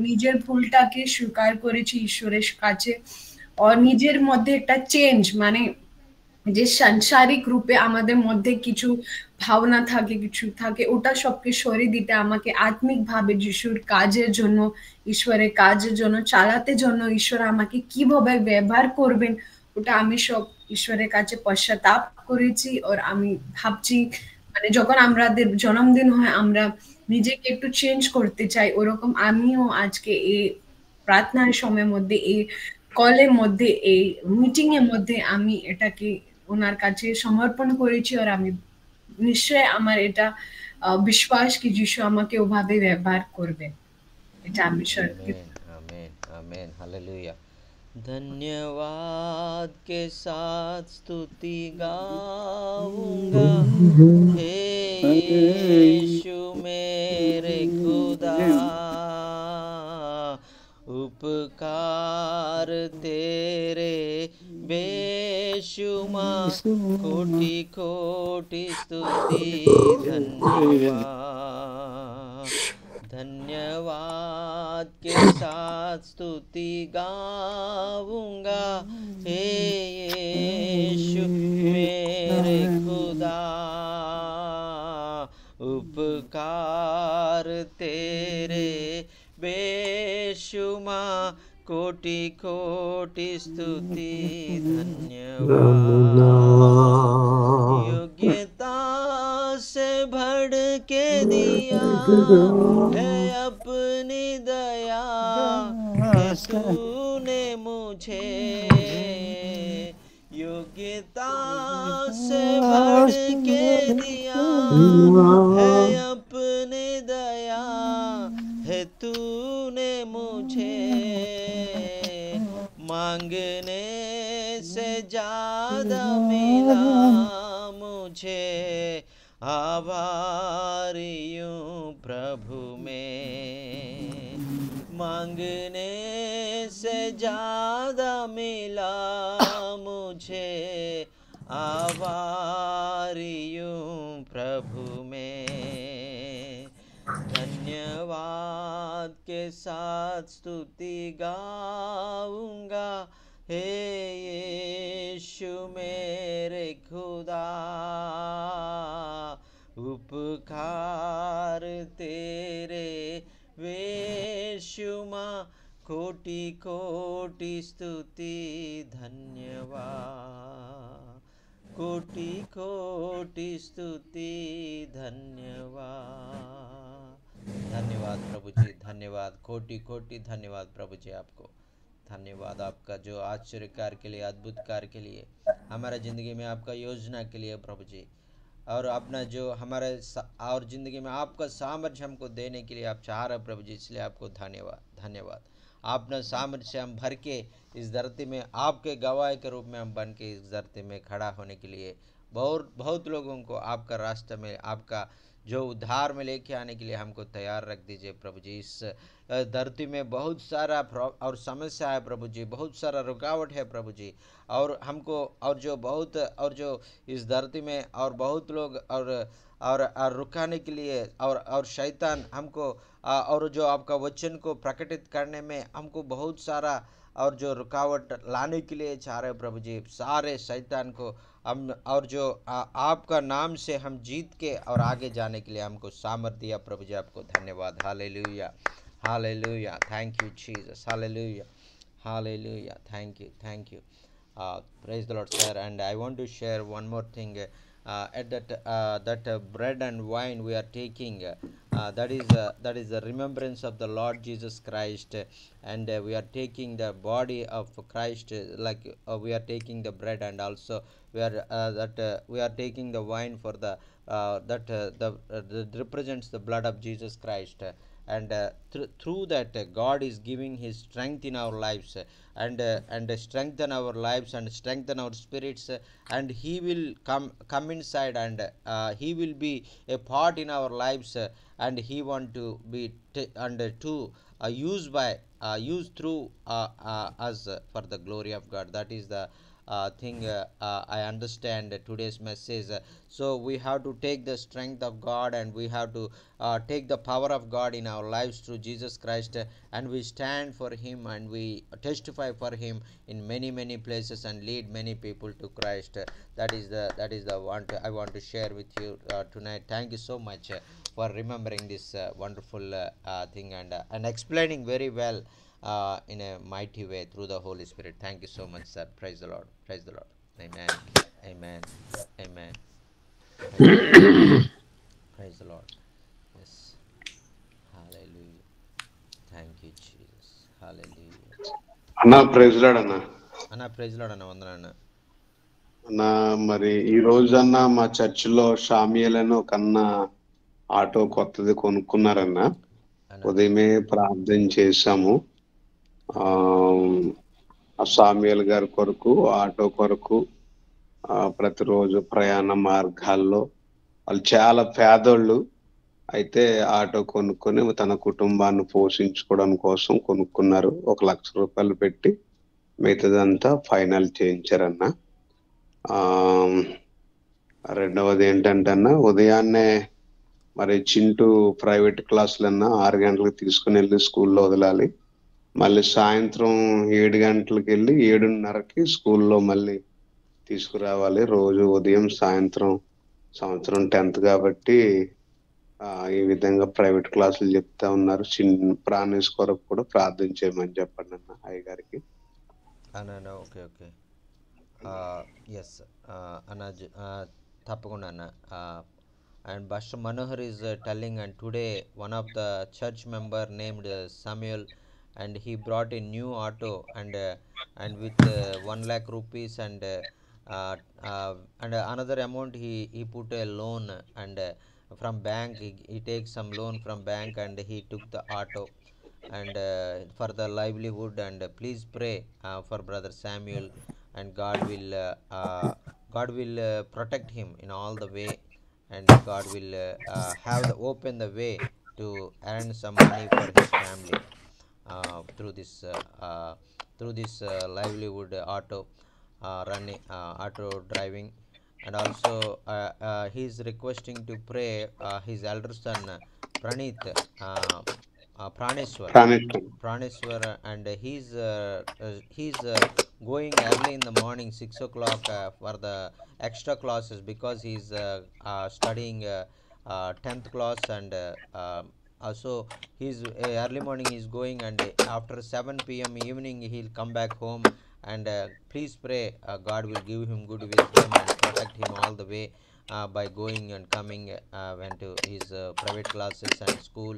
Speaker 2: নিজের ভুলটাকে স্বীকার করেছি ঈশ্বরের কাছে। আর নিজের মধ্যে একটা চেঞ্জ, মানে যে সাংসারিক রূপে আমাদের মধ্যে কিছু ভাবনা থাকে, কিছু থাকে, ওটা সবকে সরিয়ে দিতে আমাকে আত্মিক ভাবে যিশুর কাজের জন্য, ঈশ্বরের কাজের জন্য চালাতে জন্য, ঈশ্বর আমাকে কিভাবে ব্যবহার করবেন, ওটা আমি সব ঈশ্বরের কাছে পশ্চাতাপ করেছি। আর আমি ভাবছি, মানে যখন আমাদের জন্মদিন হয় আমরা নিজেকে একটু চেঞ্জ করতে চাই, ওরকম আমিও আজকে এই প্রার্থনার সময়ের মধ্যে, এই কলের মধ্যে, এই মিটিং এর মধ্যে আমি এটাকে ওনার কাছে সমর্পণ করেছি। আর আমি নিশ্চয় আমার এটা বিশ্বাস কি যিশু আমাকে ওভাবে ব্যবহার করবে, এটা আমি
Speaker 3: Amen. Amen. आमेन, हालेलुया। धन्यवाद के साथ स्तुति गाऊंगा, हे यीशु मेरे खुदा, उपकार तेरे बेशुमार, कोटि कोटि स्तुति धन्यवाद। धन्यवाद के साथ स्तुति गाऊंगा, हे यीशु मेरे खुदा, उपकार तेरे बेशुमार, कोटि कोटि स्तुति धन्यवाद। योग्यता से बढ़ के दिया है अपनी दया, है तूने मुझे, योग्यता से बढ़ के दिया है अपनी दया, है तूने मुझे, मांगने से ज्यादा मिला मुझे, आभारी हूँ प्रभु में, मांगने से ज्यादा मिला मुझे, आभारी हूँ प्रभु में। धन्यवाद के साथ स्तुति गाऊंगा, हे यीशु मेरे खुदा, उपकार तेरे बेशुमार, कोटि कोटि स्तुति धन्यवाद, कोटि कोटि स्तुति धन्यवाद। धन्यवाद प्रभु जी, धन्यवाद, कोटि कोटि धन्यवाद प्रभु जी आपको। धन्यवाद आपका जो आश्चर्य कार्य के लिए, अद्भुत कार्य के लिए, हमारे ज़िंदगी में आपका योजना के लिए प्रभु जी, और अपना जो हमारे और ज़िंदगी में आपका सामर्थ्य हमको देने के लिए आप चाह रहे प्रभु जी, इसलिए आपको धन्यवाद। धन्यवाद, आपने सामर्थ्य हम भर के इस धरती में आपके गवाह के रूप में हम बन के इस धरती में खड़ा होने के लिए, बहुत लोगों को आपका रास्ते में, आपका जो उद्धार में लेके आने के लिए हमको तैयार रख दीजिए प्रभु जी। इस धरती में बहुत सारा और समस्या है प्रभु जी, बहुत सारा रुकावट है प्रभु जी, और हमको और जो इस धरती में और बहुत लोग और रुकाने के लिए और शैतान हमको और जो आपका वचन को प्रकटित करने में हमको बहुत सारा और जो रुकावट लाने के लिए चाह रहे प्रभु जी, सारे शैतान को हम और जो आपका नाम से हम जीत के और आगे जाने के लिए हमको सामर्थ दिया प्रभु जी, आपको धन्यवाद। Hallelujah, hallelujah, thank you Jesus, hallelujah, hallelujah, thank you, thank you. Praise the Lord, sir. And I want to share one more thing. At that bread and wine we are taking, that is the remembrance of the Lord Jesus Christ, and we are taking the body of Christ, like we are taking the bread, and also we are taking the wine for the that represents the blood of Jesus Christ. And through that God is giving his strength in our lives, and strengthen our lives and strengthen our spirits, and he will come inside, and he will be a part in our lives, and he want to be use through us for the glory of God. That is the thing I understand today's message. So we have to take the strength of God, and we have to take the power of God in our lives through Jesus Christ, and we stand for him, and we testify for him in many places, and lead many people to Christ. That is the one I want to share with you tonight. Thank you so much for remembering this wonderful thing, and explaining very well in a mighty way through the Holy Spirit. Thank you so much, sir. Praise the Lord. Praise the Lord. Amen. Amen. Amen. Praise the Lord. Yes. Hallelujah. Thank you, Jesus. Hallelujah.
Speaker 4: అన్నా praise lord అన్నా.
Speaker 3: అన్నా praise lord అన్న, వందనాన్న.
Speaker 4: అన్నా మరి ఈ రోజన్నా మా చర్చిలో షామియలను కన్నా ఆటో కొత్తది కొనుక్కున్నారన్నా. ఉదయమే ప్రార్థన చేశాము. ఆ సామ్యుయల్ గారి కొరకు, ఆటో కొరకు ప్రతిరోజు ప్రయాణ మార్గాల్లో వాళ్ళు చాలా పేదోళ్ళు. అయితే ఆటో కొనుక్కొని తన కుటుంబాన్ని పోషించుకోవడం కోసం కొనుక్కున్నారు. 1,00,000 రూపాయలు పెట్టి మిగతాదంతా ఫైనల్ చేయించారన్న. రెండవది ఏంటంటే అన్న, ఉదయాన్నే మరి చింటూ ప్రైవేట్ క్లాసులన్నా 6 గంటలకు తీసుకుని వెళ్ళి స్కూల్లో వదలాలి. మళ్ళీ సాయంత్రం 7 గంటలకు వెళ్ళి 7:30కి స్కూల్లో మళ్ళీ తీసుకురావాలి. రోజు ఉదయం సాయంత్రం. సంవత్సరం 10th కాబట్టి ఈ విధంగా ప్రైవేట్ క్లాసులు చెప్తా ఉన్నారు. ప్రాణేష్ కొరకు కూడా ప్రార్థన చేయమని చెప్పండి అన్న అయ్య గారికి.
Speaker 3: అన్న ఓకే ఓకే ఎస్ అన్న తప్పకుండా అన్న. And Pastor Manohar is telling, and today one of the church member named Samuel, and he brought a new auto, and with 1 lakh rupees, and another amount he put a loan, and from bank he takes some loan from bank, and he took the auto, and for the livelihood. And please pray for brother Samuel, and God will protect him in all the way, and God will have the open the way to earn some money for his family through this livelihood auto running, auto driving. And also he is requesting to pray his elder son Praneeth, Praneshwar, and he's going early in the morning 6 o'clock for the extra classes, because he's studying 10th class, and also he's early morning he's going, and after 7 p.m. evening he'll come back home. And please pray God will give him good wisdom and protect him all the way by going and coming went to his private classes and school.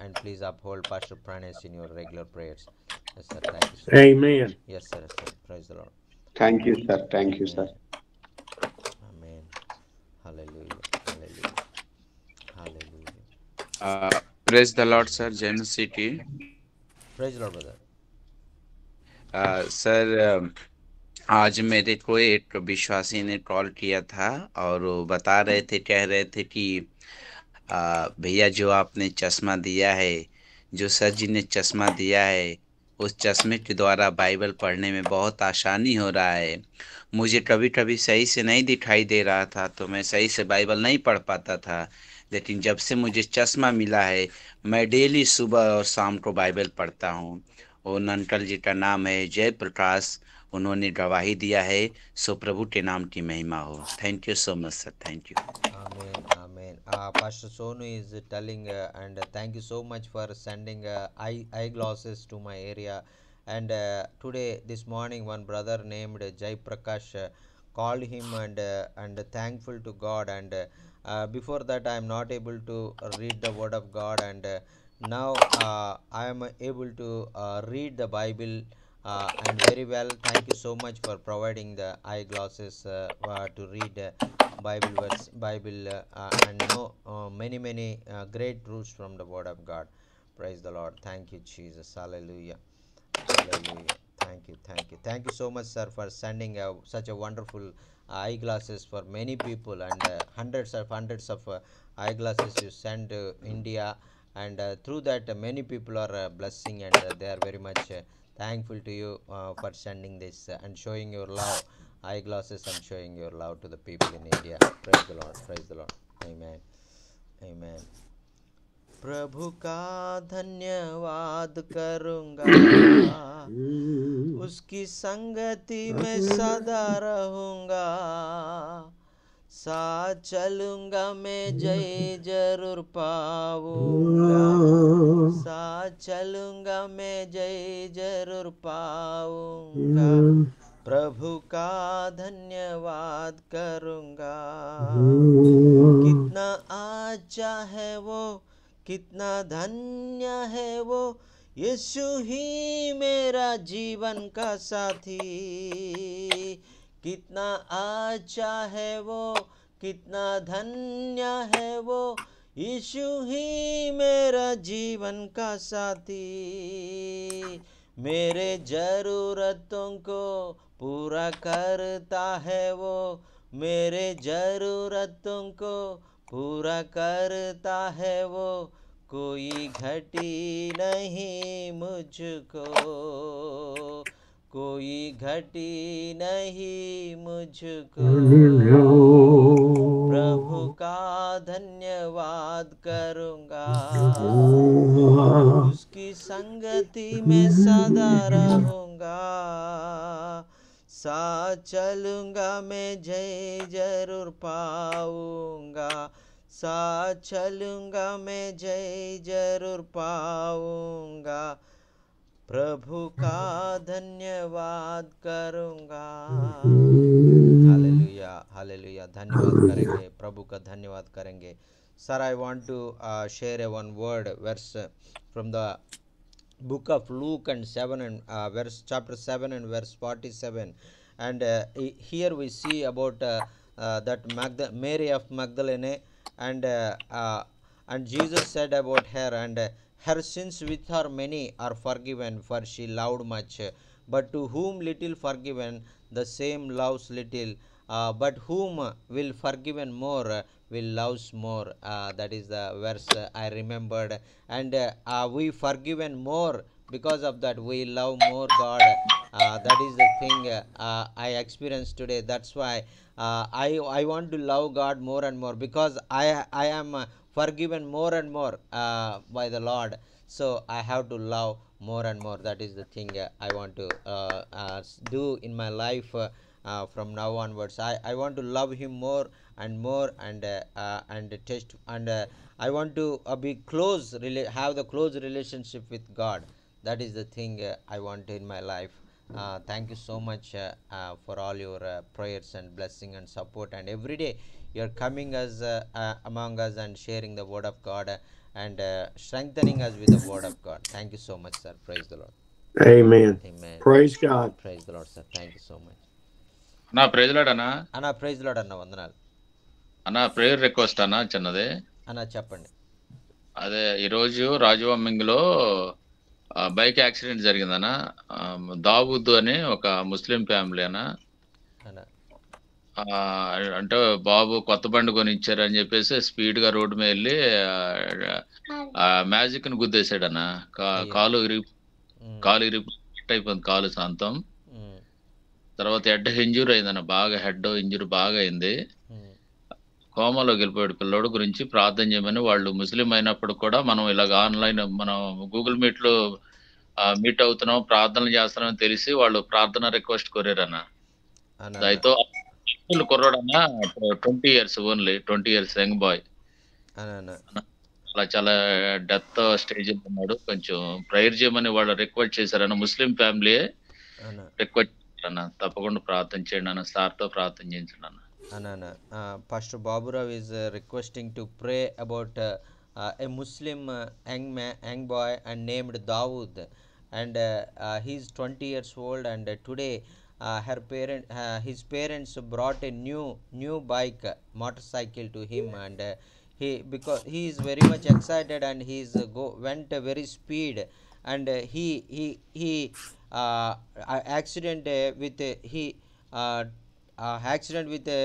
Speaker 3: And please uphold Pastor Pranesh in your regular prayers. Yes sir, thank you so much.
Speaker 1: Amen.
Speaker 3: Yes sir, praise the Lord.
Speaker 4: Thank you sir, thank you sir.
Speaker 3: Amen. Hallelujah, hallelujah, hallelujah.
Speaker 5: Praise the Lord sir, Jenu City.
Speaker 3: Praise the Lord brother.
Speaker 5: Sir आज मेरे को एक विश्वासी ने call किया था, और वो बता रहे थे, कह रहे थे कि भैया जो आपने चश्मा दिया है, जो सर जी ने चश्मा दिया है, उस चश्मे के द्वारा बाइबल पढ़ने में बहुत आसानी हो रहा है। मुझे कभी कभी सही से नहीं दिखाई दे रहा था, तो मैं सही से बाइबल नहीं पढ़ पाता था, लेकिन जब से मुझे चश्मा मिला है मैं डेली सुबह और शाम को बाइबल पढ़ता हूँ। और अंकल जी का नाम है जय प्रकाश, उन्होंने गवाही दिया है, सो प्रभु के नाम की महिमा हो। Thank you so much sir, thank you.
Speaker 3: Amen, amen. Pastor Sonu is telling, and thank you so much for sending eyeglasses to my area. And today, this morning, one brother named Jai Prakash called him, and thankful to God. And before that, I am not able to read the Word of God, and now I am able to read the Bible. And very well, thank you so much for providing the eyeglasses to read Bible and know many great truths from the Word of God. Praise the Lord. Thank you, Jesus. Hallelujah. Hallelujah. Thank you so much, sir, for sending such a wonderful eyeglasses for many people, and hundreds of eyeglasses you send to India, and through that many people are blessing, and they are very much thankful to you for sending this and showing your love. Eyeglasses and showing your love to the people in India. Praise the Lord. Praise the Lord. Amen. Amen. प्रभु का धन्यवाद करूँगा, उसकी संगति में सदा रहूँगा, साथ चलूँगा मैं जय जरूर पाऊँगा, साथ चलूँगा मैं जय जरूर पाऊँगा, प्रभु का धन्यवाद करूँगा। कितना अच्छा है वो, कितना धन्य है वो, यीशु ही मेरा जीवन का साथी। कितना अच्छा है वो, कितना धन्य है वो, यीशु ही मेरा जीवन का साथी। मेरे जरूरतों को पूरा करता है वो, मेरे जरूरतों को पूरा करता है वो, कोई घटी नहीं मुझको, कोई घटी नहीं मुझको। प्रभु का धन्यवाद करूँगा, उसकी संगति में सदा रहूँगा, साथ चलूँगा मैं जय जरूर पाऊँगा, साथ चलूँगा मैं जय जरूर पाऊँगा, प्रभु का धन्यवाद करूँगा। हालेलुया, हालेलुया, धन्यवाद करेंगे, प्रभु का धन्यवाद करेंगे। Sir, I want to share a one word verse from the book of Luke and 7 and chapter 7 and verse 47, and here we see about that Mary of Magdalene, and Jesus said about her, and her sins with her many are forgiven, for she loved much, but to whom little forgiven, the same loves little, but whom will forgiven more will loves more. That is the verse I remembered, and we forgiven more, because of that we love more God. That is the thing I experienced today. That's why I want to love God more and more, because I am forgiven more and more by the Lord. So I have to love more and more. That is the thing I want to do in my life from now onwards. I want to love Him more and more, and test, and I want to be close, have the close relationship with God. That is the thing I want in my life. Thank you so much for all your prayers and blessing and support, and every day you're coming us among us and sharing the word of God and strengthening us with the word of God. Thank you so much, sir. Praise the Lord.
Speaker 1: Amen.
Speaker 3: Amen.
Speaker 1: Praise God.
Speaker 3: Praise the Lord, sir. Thank you so much.
Speaker 6: అన్నా praise lord అన్నా.
Speaker 3: అన్నా praise lord అన్న, వందనాలు
Speaker 6: అన్నా. Prayer request అన్నా చిన్నది.
Speaker 3: అన్నా చెప్పండి.
Speaker 6: అదే ఈరోజు రాజవమ్మింగ్లో బైక్ యాక్సిడెంట్ జరిగిందన్నా. దావూద్ అని ఒక ముస్లిం ఫ్యామిలీ అన్న. అంటే బాబు కొత్త బండి కొని ఇచ్చారని చెప్పేసి స్పీడ్ గా రోడ్డు మీద వెళ్ళి మ్యాజిక్ ని గుద్దేశాడన్న. కాలు అయిపోయింది, కాలు శాంతం. తర్వాత హెడ్ ఇంజూర్ అయిందన్న, బాగా హెడ్ ఇంజూర్ బాగా అయింది. కోమాలోకి వెళ్ళిపోయాడు పిల్లోడు. గురించి ప్రార్థన చేయమని, వాళ్ళు ముస్లిం అయినప్పుడు కూడా మనం ఇలాగ ఆన్లైన్ మనం గూగుల్ మీట్ లో మీట్ అవుతున్నాం, ప్రార్థనలు చేస్తున్నాం తెలిసి వాళ్ళు ప్రార్థన రిక్వెస్ట్ కోరారన్న. దాంతో కుర్రాడన్నా 20 years only, 20 years young boy. అలా చాలా డెత్ స్టేజ్ ఉన్నాడు. కొంచెం ప్రేయర్ చేయమని వాళ్ళు రిక్వెస్ట్ చేశారన్న. ముస్లిం ఫ్యామిలీ రిక్వెస్ట్ చేశారన్న. తప్పకుండా ప్రార్థన చేయండి అన్న, సార్తో ప్రార్థన చేయించండి అన్న.
Speaker 3: Pastor Baburao is requesting to pray about a Muslim young boy and named Dawood, and he's 20 years old, and today his parents brought a new bike, motorcycle to him, and because he is very much excited, and went very speed, and he accident with accident with a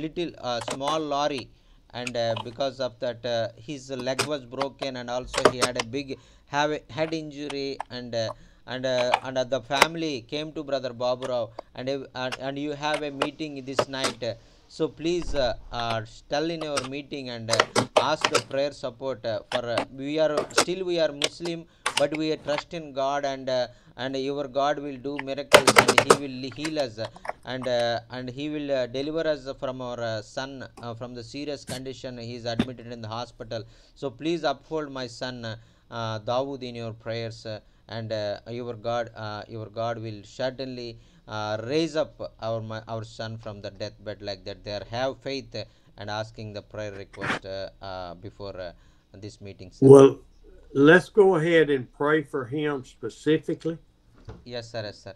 Speaker 3: little small lorry, and because of that his leg was broken, and also he had a big head injury, and the family came to Brother Baburao, and you have a meeting this night. So please tell in your meeting and ask the prayer support for we are Muslim, but we trust in God, and your God will do miracles, and He will heal us, and He will deliver us from our son from the serious condition. He is admitted in the hospital. So please uphold my son Dawood in your prayers, and your God will certainly raise up our son from the deathbed like that. There, have faith and asking the prayer request before this meeting, sir.
Speaker 1: Well, let's go ahead and pray for him specifically.
Speaker 3: Yes, sir. Yes, sir.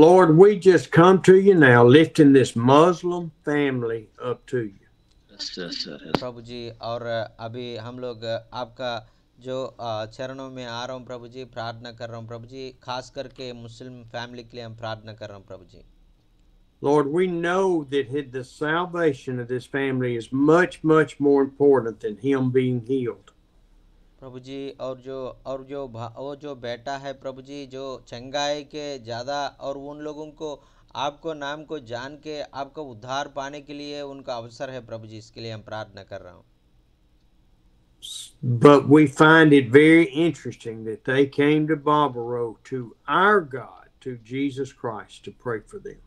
Speaker 1: Lord, we just come to you now, lifting this Muslim family up to you.
Speaker 6: Yes, yes, sir.
Speaker 3: प्रभु जी, और अभी हम लोग आपका जो चरणों में आ रहा हूँ प्रभु जी, प्रार्थना कर रहा हूँ प्रभु जी, खास करके मुस्लिम फैमिली के लिए हम प्रार्थना कर रहा हूँ प्रभु जी।
Speaker 1: Lord, we know that the salvation of this family is much, much more important than him being healed.
Speaker 3: प्रभु जी, वो जो बेटा है प्रभु जी, जो चंगाई के ज़्यादा, और उन लोगों को आपको नाम को जान के आपका उद्धार पाने के लिए उनका अवसर है प्रभु जी, इसके लिए हम प्रार्थना कर रहा हूँ।
Speaker 1: But we find it very interesting that they came to Barbaro, to our God, to Jesus Christ, to pray for them.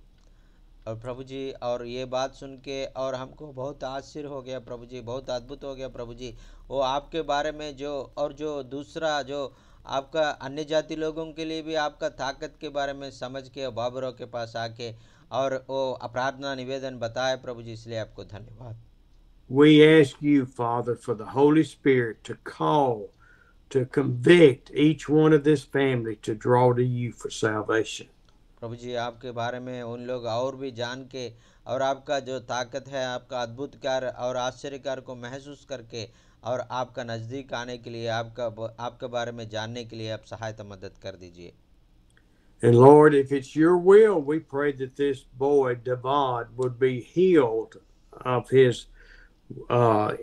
Speaker 3: और प्रभु जी, और ये बात सुन के और हमको बहुत आश्चर्य हो गया प्रभु जी, बहुत अद्भुत हो गया प्रभु जी, वो आपके बारे में जो, और जो दूसरा जो आपका अन्य जाति लोगों के लिए भी आपका ताकत के बारे में समझ के बाबरों के पास आके और वो प्रार्थना निवेदन बताए प्रभु जी, इसलिए आपको धन्यवाद।
Speaker 1: We ask you, Father, for the Holy Spirit to call, to convict each one of this family to draw to you for salvation.
Speaker 3: प्रभु जी, आपके बारे में उन लोग और भी जान के और आपका जो ताकत है, आपका अद्भुत कार्य और आश्चर्य कार्य को महसूस करके और आपका नज़दीक आने के लिए, आपके बारे में जानने के लिए आप सहायता मदद कर दीजिए।
Speaker 1: And Lord, if it's your will, we pray that this boy, Davad, would be healed of his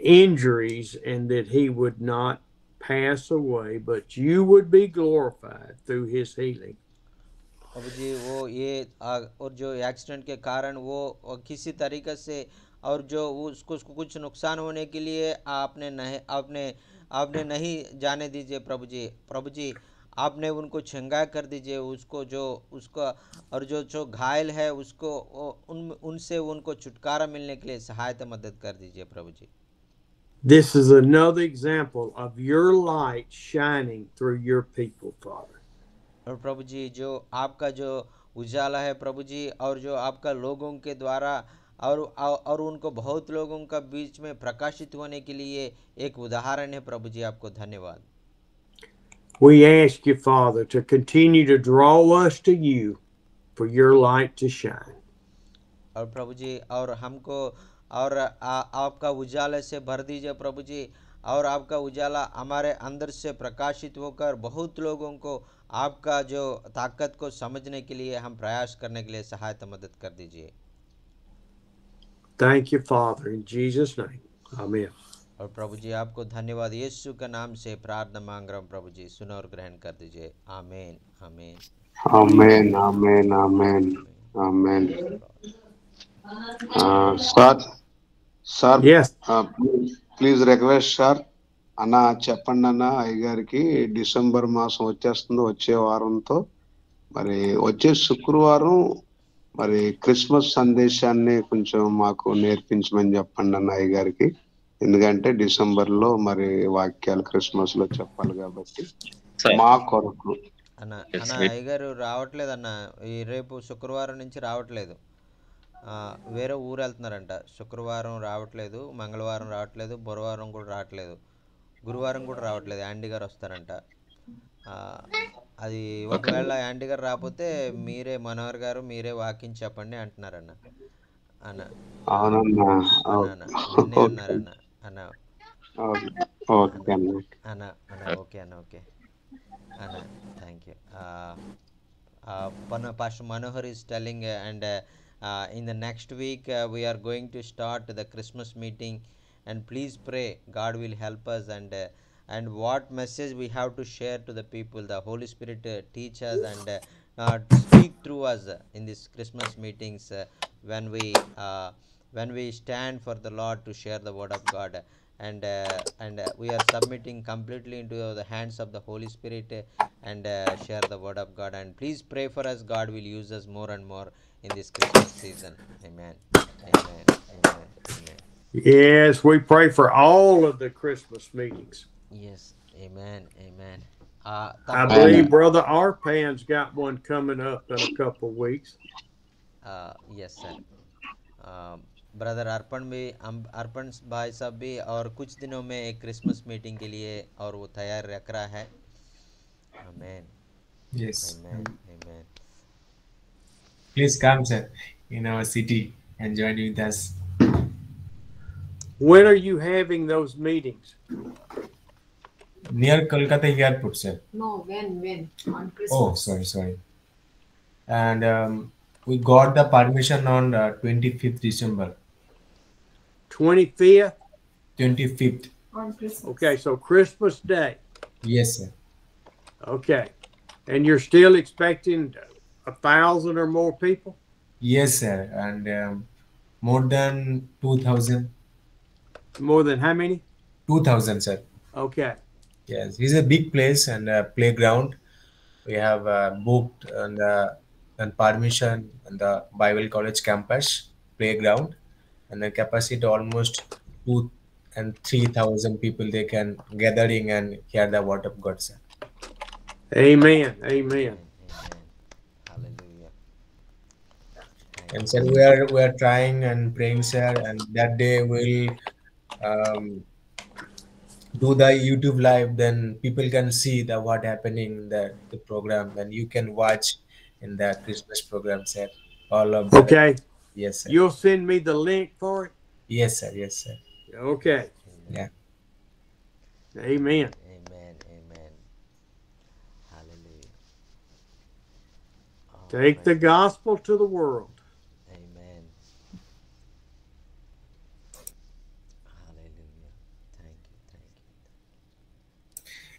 Speaker 1: injuries, and that he would not pass away, but you would be glorified through his healing.
Speaker 3: प्रभु जी, वो ये और जो accident के कारण वो किसी तरीके से और जो उसको कुछ नुकसान होने के लिए आपने नहीं जाने दीजिए प्रभु जी। प्रभु जी, आपने उनको चंगा कर दीजिए, उसको जो उसका और जो घायल है उसको उनसे उनको छुटकारा मिलने के लिए सहायता मदद कर दीजिए प्रभु जी।
Speaker 1: This is another example of your light shining through your people, Father.
Speaker 3: और प्रभु जी, जो आपका जो उजाला है प्रभु जी, और जो आपका लोगों के द्वारा और उनको बहुत लोगों का बीच में प्रकाशित होने के लिए एक उदाहरण है प्रभु जी, आपको धन्यवाद।
Speaker 1: We ask you, Father, to continue to draw us to you for your light to shine.
Speaker 3: और प्रभु जी, और हमको और आपका उजाले से भर दीजिए प्रभु जी, और आपका उजाला हमारे अंदर से प्रकाशित होकर बहुत लोगों को आपका जो ताकत को समझने के लिए हम प्रयास करने के लिए सहायता मदद कर दीजिए।
Speaker 1: Thank you, Father, in Jesus' name. Amen.
Speaker 3: और प्रभु जी, आपको धन्यवाद, यीशु के नाम से प्रार्थना मांग रहा हूँ प्रभु जी, सुनो और ग्रहण कर दीजिए। आमीन आमीन
Speaker 4: amen amen amen amen. Sir
Speaker 1: Yes.
Speaker 4: Please request sir, అన్న చెప్పండి అన్న అయ్యగారికి డిసెంబర్ మాసం వచ్చేస్తుంది, వచ్చే వారంతో మరి వచ్చే శుక్రవారం మరి క్రిస్మస్ సందేశాన్ని కొంచెం మాకు నేర్పించమని చెప్పండి అన్న అయ్యగారికి, ఎందుకంటే డిసెంబర్ లో మరి వాక్యాలు క్రిస్మస్ లో చెప్పాలి కాబట్టి మా కొరకు.
Speaker 3: అన్న అయ్యగారు రావట్లేదు అన్న, ఈ రేపు శుక్రవారం నుంచి రావట్లేదు, వేరే ఊరు వెళ్తున్నారంట, శుక్రవారం రావట్లేదు, మంగళవారం రావట్లేదు, బుధవారం కూడా రావట్లేదు, గురువారం కూడా రావట్లేదు, యాండీ గారు వస్తారంట. అది ఒకవేళ యాండీ గారు రాకపోతే మీరే మనోహర్ గారు మీరే వాకింగ్ చెప్పండి అంటున్నారన్న. అన్న నిన్నే అన్నారన్న. అన్న ఓకే అన్న, ఓకే అన్న, thank you. Pastor Manohar is telling and in the next week we are going to start the Christmas meeting, and please pray God will help us, and what message we have to share to the people, the Holy Spirit teach us and speak through us in these Christmas meetings when we stand for the Lord to share the word of God, and we are submitting completely into the hands of the Holy Spirit and share the word of God, and please pray for us. God will use us more and more in this Christmas season. Amen amen amen amen.
Speaker 1: Yes, we pray for all of the Christmas meetings.
Speaker 3: Yes, amen amen.
Speaker 1: I believe Brother Arpan's got one coming up in a couple of weeks.
Speaker 3: Yes sir. Brother Arpan भाई साहब भी और कुछ दिनों में एक Christmas meeting के लिए और वो तैयार रख रहा है। आमेन।
Speaker 7: Yes.
Speaker 3: Amen. Amen.
Speaker 7: Please come, sir, in our city and join with us.
Speaker 1: When are you having those meetings?
Speaker 7: near Kolkata airport, sir.
Speaker 2: No, when? On
Speaker 7: Oh,
Speaker 2: Christmas.
Speaker 7: sorry. And we got the permission on 25th December.
Speaker 1: 25th?
Speaker 7: 25th.
Speaker 2: On Christmas.
Speaker 1: Okay, so Christmas Day.
Speaker 7: Yes, sir.
Speaker 1: Okay. And you're still expecting 1,000 or more people?
Speaker 7: Yes, sir. And more than 2,000.
Speaker 1: More than how many?
Speaker 7: 2,000, sir.
Speaker 1: Okay.
Speaker 7: Yes, it's a big place and a playground. We have booked and permission on the Bible College campus playground, and the capacity almost 2 and 3,000 people they can gathering and hear the word of God, sir.
Speaker 1: Amen. Amen.
Speaker 3: Amen. Hallelujah.
Speaker 7: And sir, we are trying and praying, sir, and that day we'll do the YouTube live. Then people can see the what happening in the program. Then you can watch in the Christmas program, sir. All of the
Speaker 1: Okay.
Speaker 7: yes, sir.
Speaker 1: You'll send me the link for it?
Speaker 7: Yes, sir. Yes, sir.
Speaker 1: Okay.
Speaker 7: Yeah.
Speaker 1: Amen.
Speaker 3: Amen. Amen. Hallelujah. All
Speaker 1: Take the
Speaker 3: right.
Speaker 1: gospel to the world.
Speaker 3: Amen. Hallelujah. Thank you. Thank you.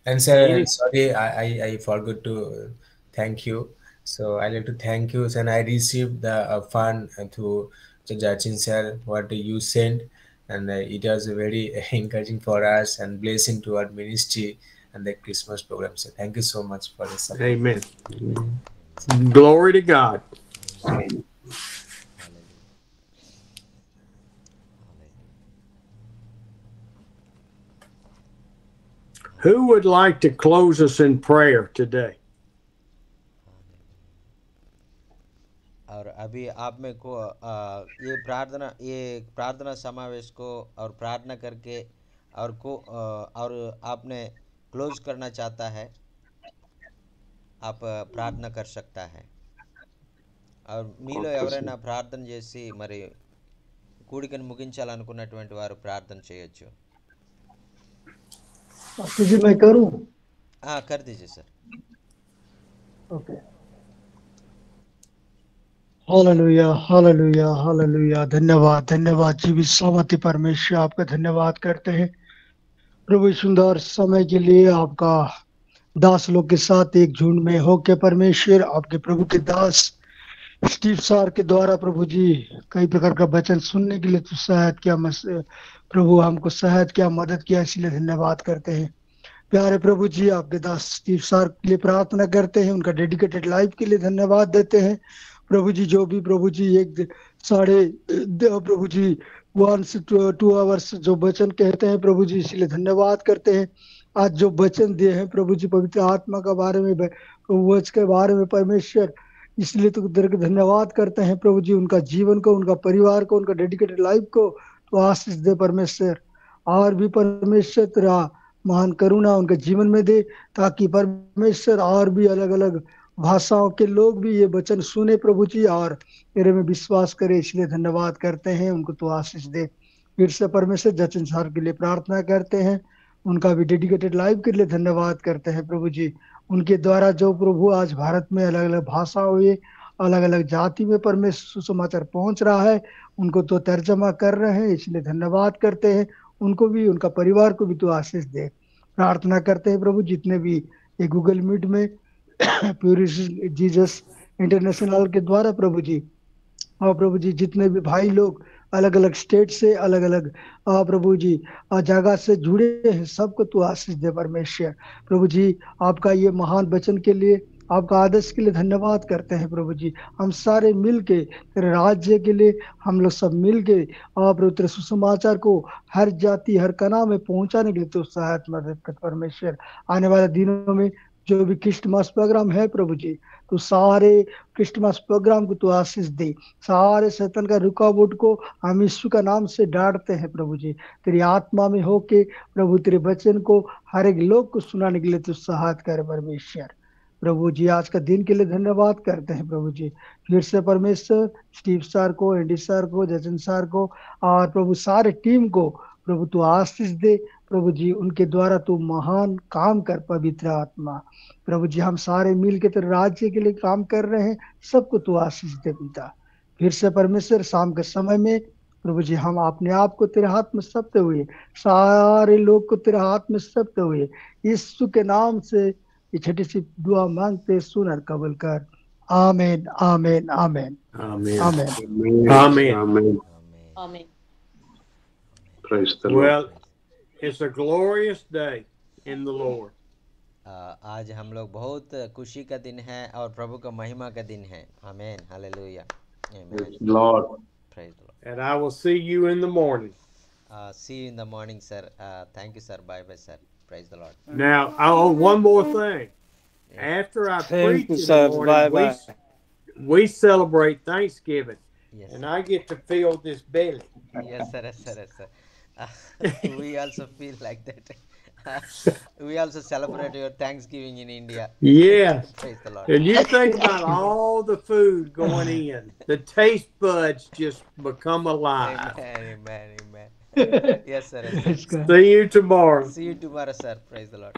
Speaker 7: And sir,
Speaker 1: Any-
Speaker 7: sorry, I forgot to thank you. So I like to thank you, and I received the fund to Jachin sir what you sent, and it was very encouraging for us and blessing to our ministry and the Christmas program. So thank you so much for the support.
Speaker 1: Amen. Glory to God.
Speaker 3: Hallelujah.
Speaker 1: Who would like to close us in prayer today?
Speaker 3: और अभी आप में को ये प्रार्थना समावेश को और प्रार्थना करके और आपने क्लोज करना चाहता है, आप ప్రార్థన कर सकता है. और మీలో ఎవరైనా ప్రార్థన చేసి మరి కూడికను ముగించాలనుకున్నటువంటి వారు ప్రార్థన చేయొచ్చు.
Speaker 8: जी मैं करूं?
Speaker 3: कर दीजिए sir.
Speaker 8: Okay. Hallelujah hallelujah hallelujah. धन्यवाद धन्यवाद जीवित सामर्थ्य परमेश्वर, आपका धन्यवाद करते हैं प्रभु सुंदर समय के लिए. आपका दास लोग के साथ एक झुंड में होके परमेश्वर, आपके प्रभु के दास स्टीव सर के द्वारा प्रभु जी कई प्रकार का वचन सुनने के लिए तो सहायता किया, प्रभु हमको सहायता किया, मदद किया, इसलिए धन्यवाद करते हैं. प्यारे प्रभु जी, आपके दास स्टीव सर के लिए प्रार्थना करते हैं, उनका डेडिकेटेड लाइफ के लिए धन्यवाद देते हैं प्रभु जी. जो भी प्रभु जी प्रभु जी 1 से 2 आवर्स जो वचन कहते हैं प्रभु जी, इसलिए धन्यवाद करते हैं. आज जो वचन दिए हैं प्रभु जी पवित्र आत्मा का बारे में, वचन के बारे में परमेश्वर, इसलिए तो धन्यवाद करते हैं प्रभु जी. उनका जीवन को, उनका परिवार को, उनका डेडिकेटेड लाइफ को तो आशीष दे परमेश्वर. और भी परमेश्वर तेरा महान करुणा उनके जीवन में दे, ताकि परमेश्वर और भी अलग अलग भाषाओं के लोग भी ये वचन सुने प्रभु जी और तेरे में विश्वास करे. इसलिए धन्यवाद करते हैं, उनको तो आशीष दे. फिर से परमेश्वर जचन सर के लिए प्रार्थना करते हैं, उनका भी डेडिकेटेड लाइफ के लिए धन्यवाद करते हैं प्रभु जी. उनके द्वारा जो प्रभु आज भारत में अलग अलग भाषाओं में, अलग अलग जाति में परमेश्वर सुसमाचार पहुंच रहा है, उनको तो तर्जमा कर रहे हैं, इसलिए धन्यवाद करते हैं. उनको भी, उनका परिवार को भी तो आशीष दे. प्रार्थना करते हैं प्रभु, जितने भी ये गूगल मीट में प्यूरिस जीसस इंटरनेशनल के द्वारा प्रभु जी, और प्रभु जी जितने भी भाई लोग अलग अलग स्टेट से, अलग अलग प्रभु जी जगह से जुड़े हैं, सबको तो आशीष दे परमेश्वर. प्रभु जी आपका ये महान वचन के लिए, आपका आदेश के लिए धन्यवाद करते हैं प्रभु जी. हम सारे मिल के तेरे राज्य के लिए, हम लोग सब मिल के प्रभु तेरे सुसमाचार को हर जाति, हर कना में पहुंचाने के लिए तो सहायता मदद कर परमेश्वर. आने वाले दिनों में जो भी क्रिसमस प्रोग्राम है प्रभु जी, तो सारे क्रिसमस प्रोग्राम को तो आशीष दे. सारे शैतान का रुकावट को हम यीशु का नाम से डांटते हैं प्रभु जी. तेरी आत्मा में होके प्रभु तेरे वचन को हर एक लोग को सुनाने के लिए तो सहायता कर परमेश्वर. प्रभु जी आज का दिन के लिए धन्यवाद करते हैं प्रभु जी. फिर से परमेश्वर स्टीव सर को, एंडी सर को, जचन सर को और प्रभु सारे टीम को प्रभु तू आशीष दे. प्रभु जी उनके द्वारा तू महान काम कर पवित्र आत्मा। प्रभु जी हम सारे मिल के तेरे राज्य के लिए काम कर रहे हैं, सबको तू आशीष दे पिता। फिर से परमेश्वर शाम के समय में प्रभु जी हम अपने आप को तेरे हाथ में सौंपते हुए, सारे लोग को तेरे हाथ में सौंपते हुए, यीशु के नाम से ये छोटी सी दुआ मांगते, सुन और कबूल कर। आमीन आमीन आमीन
Speaker 1: Amen.
Speaker 8: आमीन।
Speaker 1: Amen.
Speaker 4: Amen.
Speaker 9: Amen.
Speaker 4: Praise the Lord.
Speaker 1: Well, it's a glorious day in the Lord.
Speaker 3: आज हम लोग बहुत खुशी का दिन है और प्रभु का महिमा का दिन है। आमीन, hallelujah,
Speaker 4: Praise the Lord.
Speaker 3: Praise the Lord.
Speaker 1: And I will see you in the morning.
Speaker 3: See you in the morning, sir. Thank you, sir. Bye bye, sir. Praise the Lord.
Speaker 1: Now, oh, one more thing. After I
Speaker 10: Thank
Speaker 1: preach
Speaker 10: you,
Speaker 1: in
Speaker 10: sir.
Speaker 1: the morning,
Speaker 10: Bye-bye.
Speaker 1: we celebrate Thanksgiving,
Speaker 3: Yes,
Speaker 1: and I get to fill this belly.
Speaker 3: yes, sir. Yes, sir. Yes, sir. We also feel like that. We also celebrate your Thanksgiving in India.
Speaker 1: Yes.
Speaker 3: Praise the Lord.
Speaker 1: And you think about all the food going in, the taste buds just become alive.
Speaker 3: Amen, amen, amen. Yes, sir. Yes, sir.
Speaker 8: Praise God।
Speaker 1: See you tomorrow.
Speaker 3: See you tomorrow, sir. Praise the Lord.